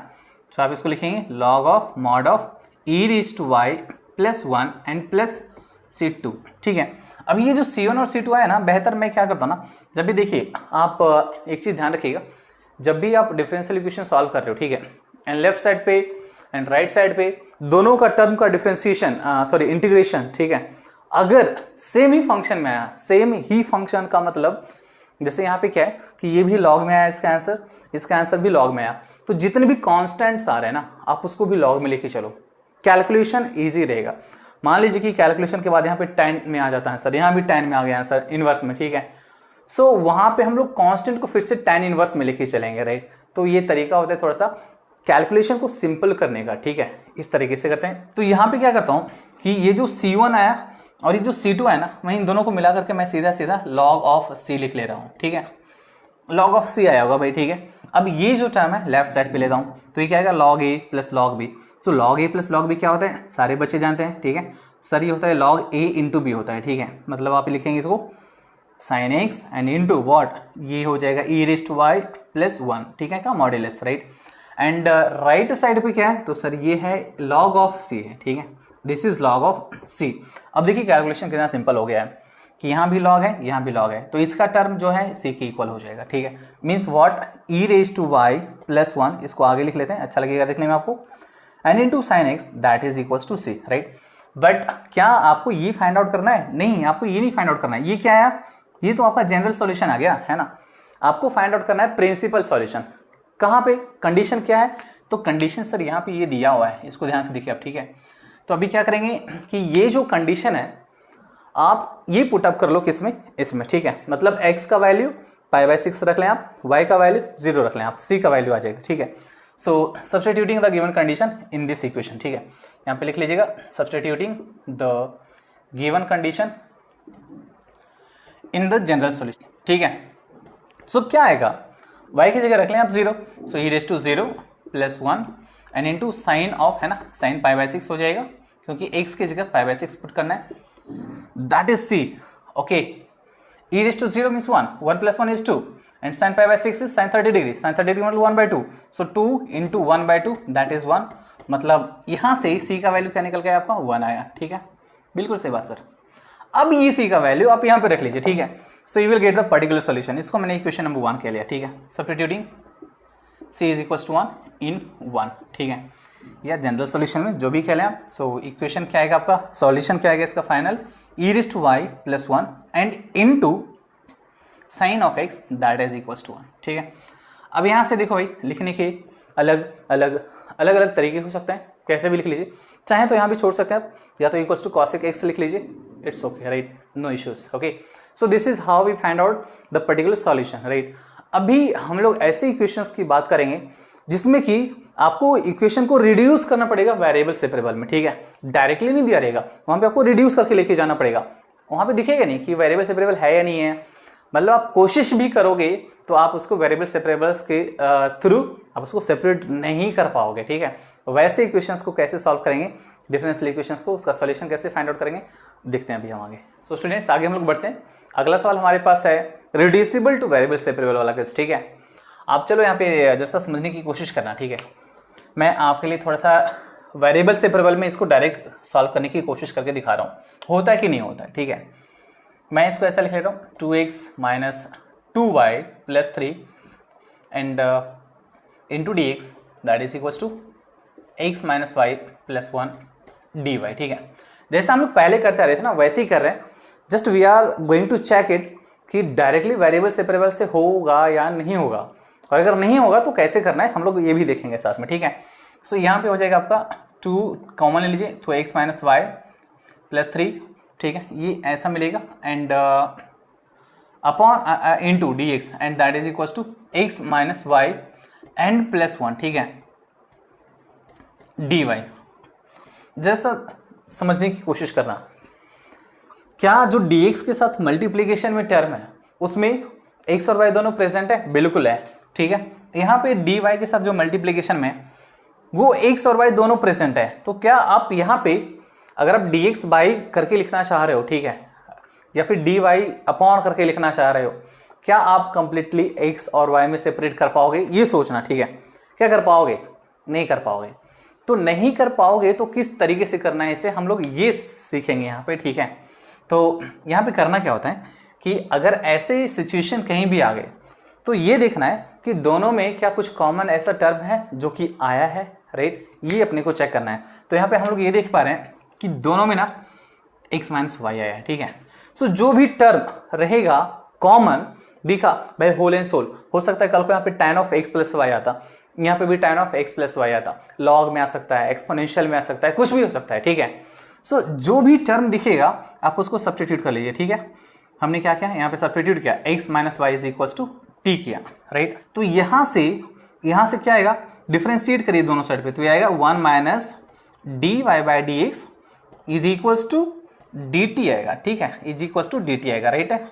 तो आप इसको लिखेंगे log of mod of e raised to y plus 1 and plus C2, ठीक है। अभी ये जो C1 और C2 है ना, बेहतर मैं क्या करता हूँ ना, जब भी देखिए आप एक चीज़ ध्यान रखिएगा, जब भी आप डिफरेंशियल इक्वेशन सॉल्व कर रहे हो, ठीक है, एंड लेफ्ट साइड पे एंड राइट साइड पे दोनों का टर्म का डिफरेंशिएशन सॉरी इंटीग्रेशन, ठीक है, अगर सेम ही फंक्शन में आया, सेम ही फंक्शन का मतलब जैसे यहाँ पे क्या है कि ये भी लॉग में आया इसका आंसर भी लॉग में आया, तो जितने भी कॉन्स्टेंट्स आ रहे हैं ना आप उसको भी लॉग में लेके चलो, कैलकुलेशन ईजी रहेगा। मान लीजिए कि कैलकुलेशन के बाद यहाँ पे 10 में आ जाता है सर, यहाँ भी 10 में आ गया है सर इनवर्स में, ठीक है। सो वहाँ पे हम लोग कांस्टेंट को फिर से 10 इनवर्स में लेके चलेंगे, राइट। तो ये तरीका होता है थोड़ा सा कैलकुलेशन को सिंपल करने का, ठीक है, इस तरीके से करते हैं। तो यहाँ पे क्या करता हूँ कि ये जो C1 आया और ये जो C2 है ना, मैं इन दोनों को मिला करके मैं सीधा सीधा log ऑफ C लिख ले रहा हूँ, ठीक है। log ऑफ C आया होगा भाई, ठीक है। अब ये जो टर्म है लेफ्ट साइड पे लेता हूँ, तो ये क्या आएगा log A plus log B। So log A plus log B क्या होता है, सारे बच्चे जानते हैं, ठीक है। सर ये होता है log A इंटू बी होता है, ठीक है। मतलब आप लिखेंगे इसको sin x and into what, ये हो जाएगा e raise to y plus 1, ठीक है, का modulus, right. And right side पे क्या है, तो सर ये है log ऑफ C है, ठीक है। This is log of C। अब देखिए कैलकुलेशन कितना सिंपल हो गया है कि यहाँ भी log है, यहाँ भी log है, तो इसका टर्म जो है C के इक्वल हो जाएगा, ठीक है। Means what, e raise to y plus 1, इसको आगे लिख लेते हैं, अच्छा लगेगा देखने में आपको, and into sine x that is equal to C, right. But क्या आपको ये फाइंड आउट करना है? नहीं, आपको ये नहीं फाइंड आउट करना है। ये क्या है, ये तो आपका जनरल सॉल्यूशन आ गया है ना। आपको फाइंड आउट करना है प्रिंसिपल सॉल्यूशन। कहाँ पे, कंडीशन क्या है, तो कंडीशन सर यहाँ पे ये दिया हुआ है, इसको ध्यान से देखिए आप, ठीक है। तो अभी क्या करेंगे कि ये जो कंडीशन है आप ये पुट अप कर लो किसमें, इसमें, ठीक है। मतलब x का वैल्यू π/6 रख लें आप, y का वैल्यू 0 रख लें आप, c का वैल्यू आ जाएगा, ठीक है। So substituting the given condition in this equation, ठीक है। यहाँ पे लिख लीजिएगा substituting the given condition in the general solution, ठीक है। सो क्या आएगा, y की जगह रख लें आप 0, so e raise to 0 plus 1 and into sine of, है ना, साइन π/6 हो जाएगा, क्योंकि x की जगह π/6 पुट करना है, that is c, okay. e raise to 0 means 1 plus 1 is 2 and sine π/6 is sine 30 degree, sine 30 degree मतलब 1/2, सो 2 इंटू 1/2 दैट इज 1। मतलब यहाँ से c का वैल्यू क्या निकल गया आपका, 1 आया, ठीक है। बिल्कुल सही बात सर। अब ये c का वैल्यू आप यहाँ पे रख लीजिए, ठीक है। So you will get the particular solution. इसको मैंने इक्वेशन नंबर 1 कह लिया, ठीक है। Substituting c is equal to 1 in 1, ठीक है, या जनरल सॉल्यूशन में जो भी कह लें आप। सो इक्वेशन क्या आएगा आपका, सॉल्यूशन क्या आएगा इसका final, e raise to y plus 1 and into sine of x that is equal to 1, ठीक है। अब यहाँ से देखो भाई, लिखने के अलग अलग तरीके हो सकते हैं, कैसे भी लिख लीजिए, चाहे तो यहाँ भी छोड़ सकते हैं आप, या तो इक्वल्स टू कॉसेक x लिख लीजिए, it's okay, right, no issues, okay. So this is how we find out the particular solution, right. अभी हम लोग ऐसे इक्वेशंस की बात करेंगे जिसमें कि आपको इक्वेशन को रिड्यूस करना पड़ेगा वेरिएबल सेपरेबल में, ठीक है। डायरेक्टली नहीं दिया रहेगा, वहां पे आपको रिड्यूस करके लेके जाना पड़ेगा, वहां पे दिखेगा नहीं कि वेरिएबल सेपरेबल है या नहीं है। मतलब आप कोशिश भी करोगे तो आप उसको वेरिएबल सेपरेबल्स के थ्रू आप उसको सेपरेट नहीं कर पाओगे, ठीक है। वैसे इक्वेशंस को कैसे सॉल्व करेंगे, डिफरेंशियल इक्वेशंस को, उसका सॉल्यूशन कैसे फाइंड आउट करेंगे, देखते हैं अभी हम आगे। सो स्टूडेंट्स, आगे हम लोग बढ़ते हैं। अगला सवाल हमारे पास है रिड्यूसिबल टू वेरिएबल सेपरेबल वाला केस, ठीक है। आप चलो यहाँ पे जैसा समझने की कोशिश करना, ठीक है। मैं आपके लिए थोड़ा सा वेरिएबल सेपरेबल में इसको डायरेक्ट सॉल्व करने की कोशिश करके दिखा रहा हूँ, होता है कि नहीं होता है, ठीक है। मैं इसको ऐसा लिख लेता हूँ 2x minus 2y plus 3 and into d x that is equal to x minus y plus 1 dy, ठीक है। जैसा हम लोग पहले करते आ रहे थे ना, वैसे ही कर रहे हैं, just we are going to check it कि डायरेक्टली वेरिएबल सेपरेबल से होगा या नहीं होगा, और अगर नहीं होगा तो कैसे करना है हम लोग ये भी देखेंगे साथ में, ठीक है। सो यहाँ पे हो जाएगा आपका 2 कॉमन ले लीजिए, तो x माइनस वाई प्लस 3, ठीक है, ये ऐसा मिलेगा and upon into d x and that is equal to x minus y and plus 1, ठीक है, dy। जैसा समझने की कोशिश करना, क्या जो dx के साथ मल्टीप्लीकेशन में टर्म है उसमें x और y दोनों प्रेजेंट है, बिल्कुल है, ठीक है। यहाँ पे dy के साथ जो मल्टीप्लीकेशन में वो x और y दोनों प्रेजेंट है, तो क्या आप यहाँ पे अगर आप dx बाई करके लिखना चाह रहे हो, ठीक है, या फिर dy अपॉन करके लिखना चाह रहे हो, क्या आप कंप्लीटली x और y में सेपरेट कर पाओगे, ये सोचना, ठीक है। क्या कर पाओगे, नहीं कर पाओगे। तो नहीं कर पाओगे तो किस तरीके से करना है इसे हम लोग ये सीखेंगे यहाँ पे, ठीक है। तो यहाँ पे करना क्या होता है कि अगर ऐसे सिचुएशन कहीं भी आ गए तो ये देखना है कि दोनों में क्या कुछ कॉमन ऐसा टर्म है जो कि आया है, राइट, ये अपने को चेक करना है। तो यहाँ पे हम लोग ये देख पा रहे हैं कि दोनों में ना x माइनस वाई आया है, ठीक है। सो जो भी टर्म रहेगा कॉमन दिखा भाई, होल एंड सोल, हो सकता है कल को यहाँ पे tan of x plus y आता, यहाँ पे भी tan of x plus y आता, लॉग में आ सकता है, एक्सपोनेंशियल में आ सकता है, कुछ भी हो सकता है, ठीक है। सो जो भी टर्म दिखेगा आप उसको सब्स्टिट्यूट कर लीजिए, ठीक है। हमने क्या किया यहाँ पे सब्स्टिट्यूट किया, x minus y is equal to t किया, राइट। तो यहाँ से क्या आएगा, डिफरेंशिएट करिए दोनों साइड पे, तो ये आएगा 1 minus d y by d x is equal to d t आएगा, ठीक है, is equal to d t आएगा, राइट है।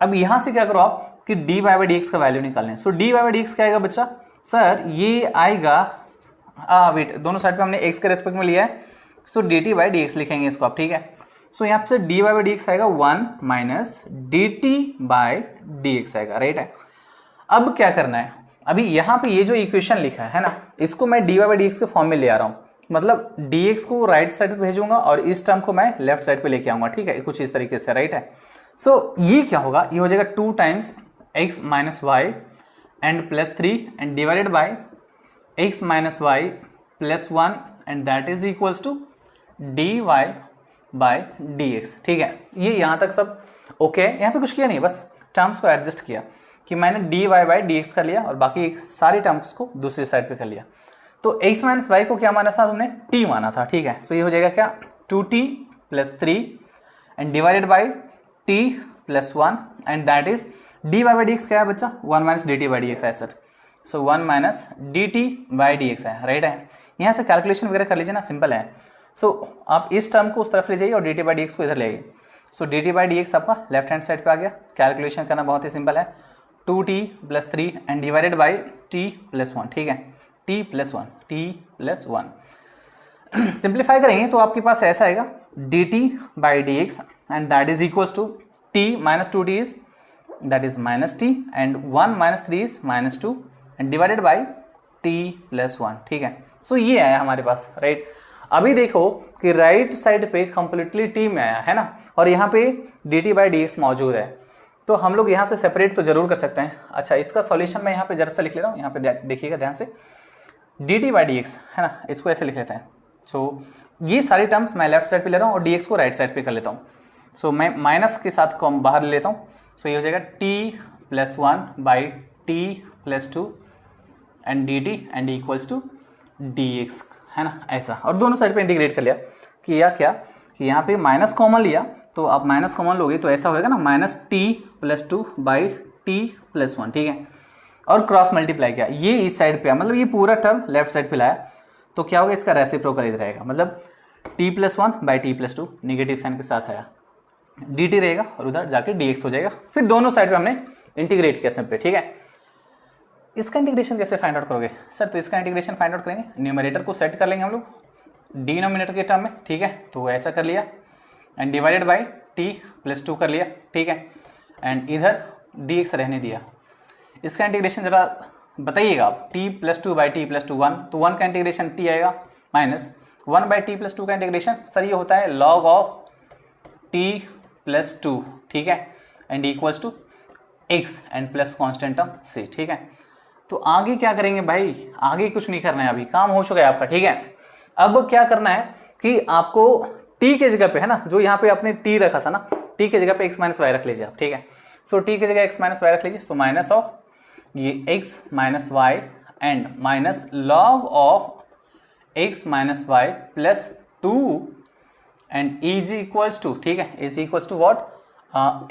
अब यहां से क्या करो आप कि d y by d x का वैल्यू निकालने। So d y by d x क्या आएगा बच्चा, सर ये आएगा वेट, दोनों साइड पे हमने एक्स के रेस्पेक्ट में लिया है, so d t by d x लिखेंगे इसको आप, ठीक है। सो यहाँ पे d y by d x आएगा 1 minus d t by d x आएगा, राइट है। अब क्या करना है, अभी यहाँ पे ये जो इक्वेशन लिखा है ना, इसको मैं d y by d x के फॉर्म में ले आ रहा हूँ, मतलब डी एक्स को राइट साइड पे भेजूंगा और इस टर्म को मैं लेफ्ट साइड पे लेके आऊंगा, ठीक है, कुछ इस तरीके से, राइट है। सो ये क्या होगा, ये हो जाएगा 2 times x minus y and plus 3 and divided by x minus y plus 1 and that is equals to d y by d x, ठीक है। ये यहाँ तक सब ओके है, यहाँ पे कुछ किया नहीं, बस टर्म्स को एडजस्ट किया कि मैंने d y by d x कर लिया और बाकी सारी टर्म्स को दूसरी साइड पे कर लिया। तो एक्स माइनस वाई को क्या माना था तुमने, टी माना था, ठीक है। सो ये हो जाएगा क्या, 2t plus 3 and divided by t plus 1 and that is d y by d x क्या है बच्चा, 1 minus d t by d x है sir. So 1 minus d t by d x है, राइट है। यहाँ से कैलकुलेशन वगैरह कर लीजिए ना, सिंपल है। सो आप इस टर्म को उस तरफ ले जाइए और d t by d x को इधर ले आइए। So d t by d x आपका लेफ्ट हैंड साइड पे आ गया। कैलकुलेशन करना बहुत ही सिंपल है, 2t plus 3 and divided by t plus 1, ठीक है, t plus 1, t plus 1। Simplify करेंगे तो आपके पास ऐसा आएगा dt by d x and that is equals to t minus 2t is that is minus t and 1 minus 3 is minus 2 and divided by t plus 1, ठीक है। So ये आया हमारे पास, राइट। अभी देखो कि राइट साइड पे कंप्लीटली t में आया है ना, और यहाँ पे dt बाई डी एक्स मौजूद है, तो हम लोग यहाँ से सेपरेट तो जरूर कर सकते हैं। अच्छा, इसका सॉल्यूशन मैं यहाँ पे जरा सा लिख ले रहा हूँ, यहाँ पे देखिएगा ध्यान से, D t by d x है ना, इसको ऐसे लिख लेते हैं। सो ये सारी टर्म्स मैं लेफ्ट साइड पे ले रहा हूँ और डी एक्स को राइट साइड पे कर लेता हूँ। सो मैं माइनस के साथ को बाहर ले लेता हूँ। सो ये हो जाएगा t plus 1 by t plus 2 and d t and equals to d x, है ना, ऐसा। और दोनों साइड पे इंटीग्रेट कर लिया, किया क्या कि यहाँ पे माइनस कॉमन लिया, तो आप माइनस कॉमन लोगे तो ऐसा होएगा ना, minus T plus 2 by t plus 1, ठीक है। और क्रॉस मल्टीप्लाई किया, ये इस साइड पे, मतलब ये पूरा टर्म लेफ्ट साइड पे लाया, तो क्या होगा, इसका रेसिप्रोकल इधर रहेगा, मतलब t plus 1 by t plus 2 negative sign के साथ आया, dt रहेगा और उधर जाके dx हो जाएगा। फिर दोनों साइड पे हमने इंटीग्रेट किया सिंपली, ठीक है। इसका इंटीग्रेशन कैसे फाइंड आउट करोगे सर, तो इसका इंटीग्रेशन फाइंड आउट करेंगे, न्यूमरेटर को सेट कर लेंगे हम लोग डिनोमिनेटर के टर्म में, ठीक है। तो ऐसा कर लिया and divided by t plus 2 कर लिया, ठीक है, एंड इधर dx रहने दिया। इसका इंटीग्रेशन जरा बताइएगा आप, t plus 2 by t plus 2 1, तो 1 का इंटीग्रेशन t आएगा, माइनस 1 बाई टी प्लस 2 का इंटीग्रेशन सर ये होता है लॉग ऑफ t प्लस 2, ठीक है, and equals to x and plus constant term c, ठीक है। तो आगे क्या करेंगे भाई, आगे कुछ नहीं करना है, अभी काम हो चुका है आपका, ठीक है। अब क्या करना है कि आपको t के जगह पे, है ना, जो यहाँ पे आपने t रखा था ना, t के जगह पे x माइनस वाई रख लीजिए आप, ठीक है। सो t के जगह x माइनस वाई रख लीजिए, सो माइनस ऑफ ये x minus y and minus log of x minus y plus 2 and is equals to, ठीक है, is equals to what,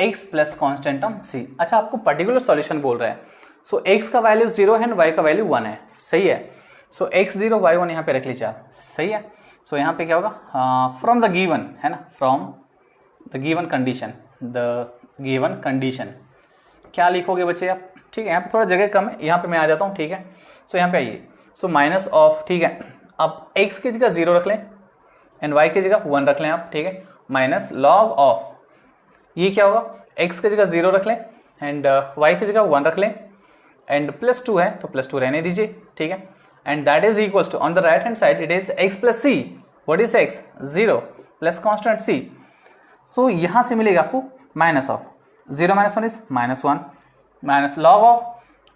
x plus constant term c। अच्छा, आपको particular solution बोल रहा है, सो x का वैल्यू 0 है एंड y का वैल्यू 1 है, सही है। सो x0 y1 यहाँ पे रख लीजिए आप, सही है। सो यहाँ पे क्या होगा, फ्रॉम द गिवन, है ना, from the given condition, the given condition क्या लिखोगे बच्चे आप, ठीक है। यहाँ पे थोड़ा जगह कम है, यहाँ पे मैं आ जाता हूँ, ठीक है। सो यहाँ पे आइए, सो माइनस ऑफ, ठीक है, आप x की जगह 0 रख लें एंड y की जगह 1 रख लें आप, ठीक है, माइनस लॉग ऑफ, ये क्या होगा, x की जगह 0 रख लें एंड y की जगह 1 रख लें एंड प्लस 2 है तो प्लस 2 रहने दीजिए, ठीक है, and that is equals to on the right hand side it is x plus c, what is x, 0 plus constant c। सो यहाँ से मिलेगा आपको minus of 0 minus 1 is minus 1, minus log of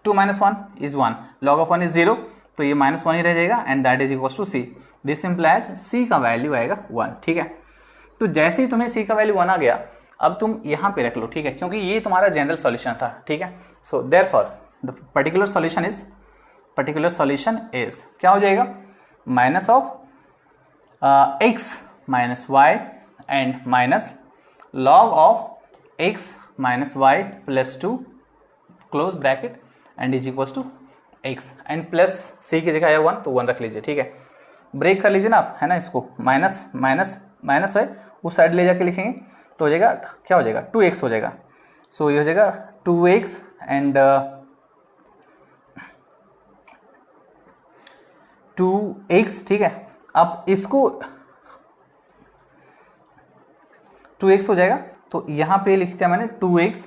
2 minus 1 is 1, log of 1 is 0, तो ये minus 1 ही रह जाएगा and that is equals to c। This implies c का वैल्यू आएगा 1, ठीक है। तो जैसे ही तुम्हें c का वैल्यू 1 आ गया, अब तुम यहाँ पे रख लो, ठीक है, क्योंकि ये तुम्हारा जनरल सॉल्यूशन था, ठीक है। So therefore the particular solution is क्या हो जाएगा, minus of x minus y and minus log of x minus y plus 2 close bracket and is equals to x and plus c की जगह आया 1 तो 1 रख लीजिए, ठीक है। ब्रेक कर लीजिए ना आप, है ना, इसको माइनस माइनस माइनस वाई उस साइड ले जाके लिखेंगे तो हो जाएगा, क्या हो जाएगा 2x हो जाएगा। सो ये हो जाएगा 2x एंड 2x, ठीक है। अब इसको 2x हो जाएगा तो यहाँ पे लिख दिया मैंने 2x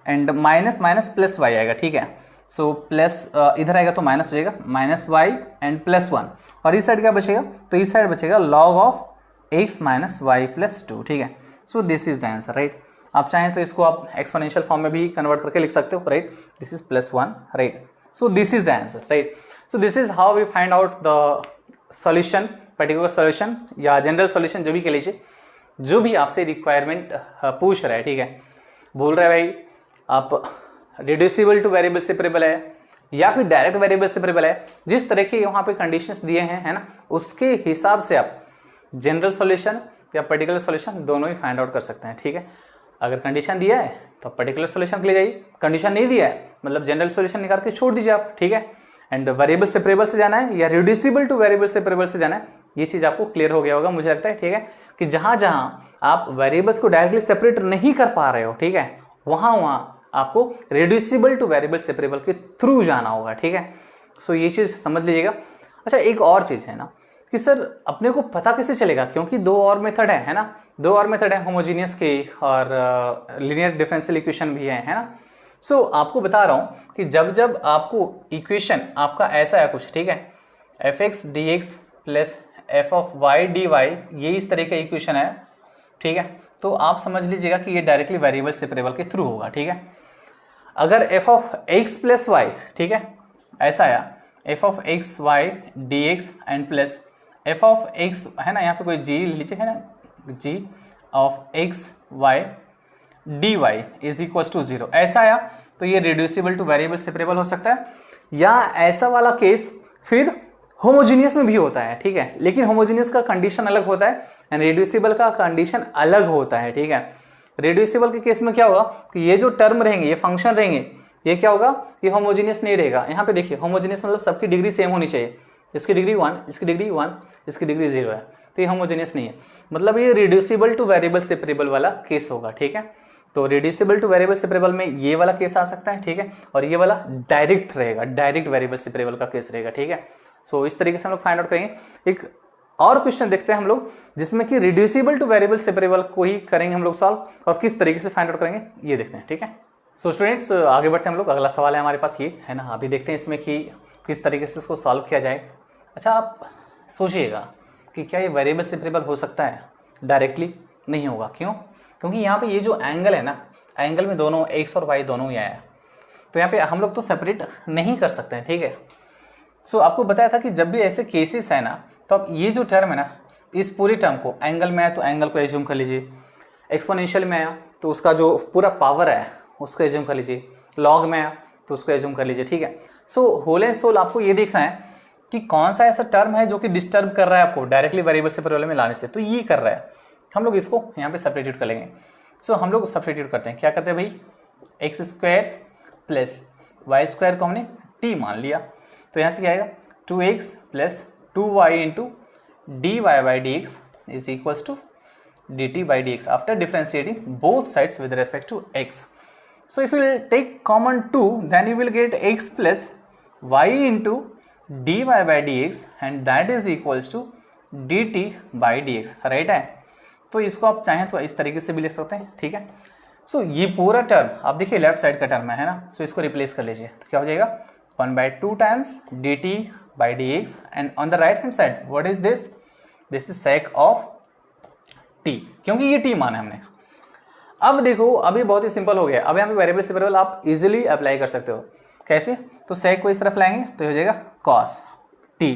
and minus minus plus y आएगा, ठीक है। सो प्लस इधर आएगा तो माइनस हो जाएगा, माइनस वाई एंड प्लस 1, और इस साइड क्या बचेगा, तो इस साइड बचेगा log of x minus y plus 2, ठीक है। So this is the answer, right. आप चाहें तो इसको आप एक्सपोनेंशियल फॉर्म में भी कन्वर्ट करके लिख सकते हो, right. This is +1, right. So this is the answer, right. So this is how we find out the solution, particular solution या जनरल सॉल्यूशन, जो भी कह लीजिए, जो भी आपसे रिक्वायरमेंट पूछ रहा है, ठीक है। बोल रहा है भाई आप रिड्यूसिबल टू वेरिएबल सेपरेबल है या फिर डायरेक्ट वेरिएबल सेपरेबल है, जिस तरह के वहाँ पे कंडीशंस दिए हैं, है ना, उसके हिसाब से आप जनरल सॉल्यूशन या पर्टिकुलर सॉल्यूशन दोनों ही फाइंड आउट कर सकते हैं, ठीक है। अगर कंडीशन दिया है तो पर्टिकुलर सॉल्यूशन के लिए जाइए, कंडीशन नहीं दिया है मतलब जनरल सॉल्यूशन निकाल के छोड़ दीजिए आप, ठीक है। एंड वेरिएबल सेपरेबल से जाना है या रिड्यूसिबल टू वेरिएबल सेपरेबल से जाना है, ये चीज़ आपको क्लियर हो गया होगा मुझे लगता है, ठीक है। कि जहाँ जहाँ आप वेरिएबल्स को डायरेक्टली सेपरेट नहीं कर पा रहे हो, ठीक है, वहाँ आपको रिड्यूसिबल टू वेरिएबल सेपरेबल के थ्रू जाना होगा, ठीक है। सो ये चीज़ समझ लीजिएगा। अच्छा, एक और चीज़ है ना कि सर अपने को पता कैसे चलेगा, क्योंकि दो और मेथड है ना, दो और मेथड है होमोजीनियस के और लीनियर डिफरेंशियल इक्वेशन भी है ना। सो आपको बता रहा हूँ कि जब जब आपको इक्वेशन आपका ऐसा है कुछ, ठीक है, f(x) dx plus f(y) dy, ये इस तरह का इक्वेशन है, ठीक है, तो आप समझ लीजिएगा कि ये डायरेक्टली वेरिएबल सेपरेबल के थ्रू होगा, ठीक है। अगर f(x) प्लस y, ठीक है, ऐसा आया f(x) y dx and plus f(x) है ना, यहाँ पे कोई g लीजिए, है ना, g of x y dy is equal to 0, ऐसा आया तो ये रिड्यूसिबल टू वेरिएबल सेपरेबल हो सकता है। या ऐसा वाला केस फिर होमोजीनियस में भी होता है, ठीक है, लेकिन होमोजीनियस का कंडीशन अलग होता है एंड रिड्यूसिबल का कंडीशन अलग होता है, ठीक है। रिड्यूसिबल के केस में क्या होगा कि ये जो टर्म रहेंगे, ये फंक्शन रहेंगे, ये क्या होगा, ये होमोजीनियस नहीं रहेगा। यहाँ पे देखिए होमोजीनियस मतलब सबकी डिग्री सेम होनी चाहिए, इसकी डिग्री 1, इसकी डिग्री 1, इसकी डिग्री 0 है, तो ये होमोजीनियस नहीं है, मतलब ये रिड्यूसिबल टू वेरिएबल सेपरेबल वाला केस होगा, ठीक है। तो रिड्यूसिबल टू वेरिएबल सेपरेबल में ये वाला केस आ सकता है, ठीक है, और ये वाला डायरेक्ट रहेगा, डायरेक्ट वेरिएबल सेपरेबल का केस रहेगा, ठीक है। सो इस तरीके से हम लोग फाइंड आउट करेंगे। एक और क्वेश्चन देखते हैं हम लोग जिसमें कि रिड्यूसिबल टू वेरिएबल सेपरेबल को ही करेंगे हम लोग सॉल्व, और किस तरीके से फाइंड आउट करेंगे ये देखते हैं, ठीक है। सो स्टूडेंट्स आगे बढ़ते हैं हम लोग, अगला सवाल है हमारे पास ये, है ना, अभी देखते हैं इसमें कि किस तरीके से इसको सॉल्व किया जाए। अच्छा, आप सोचिएगा कि क्या ये वेरिएबल सेपरेबल हो सकता है, डायरेक्टली नहीं होगा, क्यों, क्योंकि यहाँ पे ये जो एंगल है ना, एंगल में दोनों x और y दोनों ही आया है, तो यहाँ पे हम लोग तो सेपरेट नहीं कर सकते हैं, ठीक है। सो आपको बताया था कि जब भी ऐसे केसेस है ना, तो अब ये जो टर्म है ना, इस पूरी टर्म को एंगल में आया तो एंगल को एज्यूम कर लीजिए, एक्सपोनेंशियल में आया तो उसका जो पूरा पावर है उसको एज्यूम कर लीजिए, लॉग में आया तो उसको एज्यूम कर लीजिए, ठीक है। सो होल एंड सोल आपको ये देखना है कि कौन सा ऐसा टर्म है जो कि डिस्टर्ब कर रहा है आपको डायरेक्टली वेरिएबल सेपरेबल में लाने से, तो ये कर रहा है, हम लोग इसको यहाँ पे सब्स्टिट्यूट कर लेंगे। सो हम लोग सब्स्टिट्यूट करते हैं, क्या करते हैं भाई, x² प्लस y² को हमने t मान लिया, तो यहाँ से क्या आएगा 2x plus 2y into dy by dx is equals to dt by dx after differentiating both sides with respect to x. So if you will take common 2, then you will get x plus y into dy by dx and that is equals to dt by dx, right है। तो इसको आप चाहें तो इस तरीके से भी ले सकते हैं, ठीक है। सो ये पूरा टर्म आप देखिए लेफ्ट साइड का टर्म है ना, सो इसको रिप्लेस कर लीजिए, तो क्या हो जाएगा 1/2 times dt by dx and on the right hand side what is this, this is sec of t, क्योंकि ये t मान है हमने। अब देखो अभी बहुत ही सिंपल हो गया, अब यहाँ पे वेरिएबल सेपरेबल आप इजीली अप्लाई कर सकते हो, कैसे, तो sec को इस तरफ लाएंगे तो हो जाएगा cos t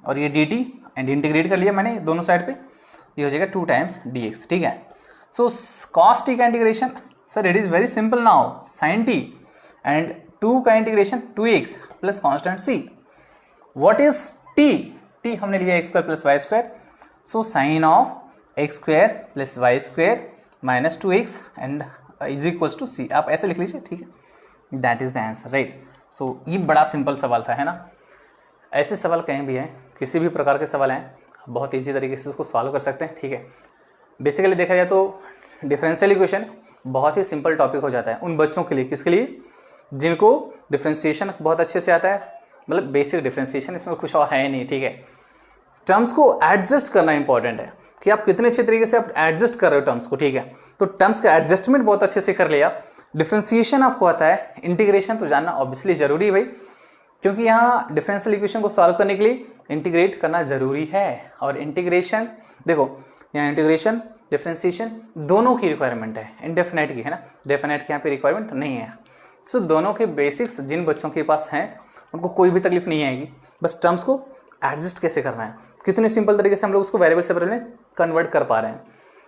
और ये dt एंड इंटीग्रेट कर लिया मैंने दोनों साइड पे, ये हो जाएगा 2 टाइम्स dx, ठीक है। सो cos t का integration sir it is very simple now, sin t and 2 का integration 2x plus constant c, what is t, t हमने लिया x² plus y², so sine of x² plus y² minus 2x and is equals to c, आप ऐसे लिख लीजिए, ठीक है, that is the answer, right. So ये बड़ा सिंपल सवाल था, है ना। ऐसे सवाल कहीं भी हैं, किसी भी प्रकार के सवाल हैं, बहुत ईजी तरीके से उसको सॉल्व कर सकते हैं, ठीक है। बेसिकली देखा जाए तो डिफरेंशियल इक्वेशन बहुत ही सिंपल टॉपिक हो जाता है उन बच्चों के लिए, किसके लिए, जिनको डिफरेंशिएशन बहुत अच्छे से आता है, मतलब बेसिक डिफरेंशिएशन, इसमें कुछ और है नहीं, ठीक है। टर्म्स को एडजस्ट करना इंपॉर्टेंट है कि आप कितने अच्छे तरीके से आप एडजस्ट कर रहे हो टर्म्स को, ठीक है। तो टर्म्स का एडजस्टमेंट बहुत अच्छे से कर लिया, डिफरेंशिएशन आपको आता है, इंटीग्रेशन तो जानना ऑब्वियसली जरूरी है भाई, क्योंकि यहाँ डिफरेंशियल इक्वेशन को सॉल्व करने के लिए इंटीग्रेट करना जरूरी है। और इंटीग्रेशन देखो, यहाँ इंटीग्रेशन डिफरेंशिएशन दोनों की रिक्वायरमेंट है, इनडेफिनाइट की है ना, डेफिनाइट की यहाँ पे रिक्वायरमेंट नहीं है। सो दोनों के बेसिक्स जिन बच्चों के पास हैं उनको कोई भी तकलीफ नहीं आएगी, बस टर्म्स को एडजस्ट कैसे करना है, कितने सिंपल तरीके से हम लोग उसको वेरिएबल सेपरेबल में कन्वर्ट कर पा रहे हैं।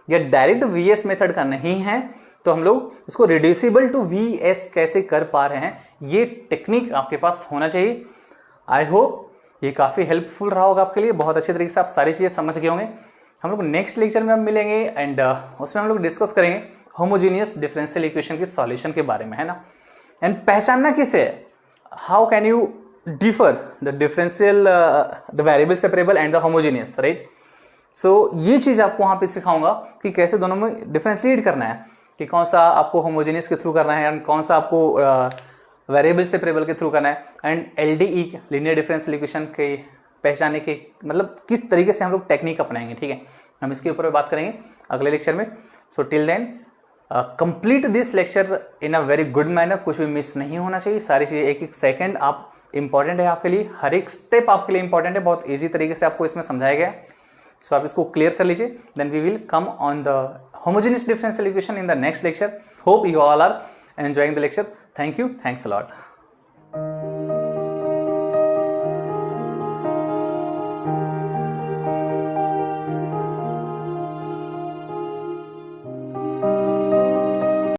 या डायरेक्ट वीएस मेथड का नहीं है तो हम लोग उसको रिड्यूसिबल टू वीएस कैसे कर पा रहे हैं, ये टेक्निक आपके पास होना चाहिए। आई होप ये काफ़ी हेल्पफुल रहा होगा आपके लिए, बहुत अच्छे तरीके से आप सारी चीज़ें समझ गए होंगे। हम लोग नेक्स्ट लेक्चर में हम मिलेंगे एंड उसमें हम लोग डिस्कस करेंगे होमोजीनियस डिफरेंशियल इक्वेशन के सॉल्यूशन के बारे में, है ना। एंड पहचानना किसे है, how can you differ the differential the variable separable and the homogeneous, right. So ये चीज़ आपको वहाँ पे सिखाऊंगा कि कैसे दोनों में डिफरेंशिएट करना है, कि कौन सा आपको होमोजीनियस के थ्रू करना है एंड कौन सा आपको वेरिएबल सेपरेबल के थ्रू करना है। And LDE linear differential equation के पहचाने के मतलब किस तरीके से हम लोग टेक्निक अपनाएंगे, ठीक है। हम इसके ऊपर बात करेंगे अगले लेक्चर में। So till then complete this lecture in a very good manner, कुछ भी मिस नहीं होना चाहिए, सारी चीज़ें एक एक सेकंड आप इंपॉर्टेंट है आपके लिए, हर एक स्टेप आपके लिए इंपॉर्टेंट है, बहुत ईजी तरीके से आपको इसमें समझाया गया है। सो आप इसको क्लियर कर लीजिए, then we will come on the homogeneous differential equation in the next lecture. Hope you all are enjoying the lecture. Thank you. Thanks a lot.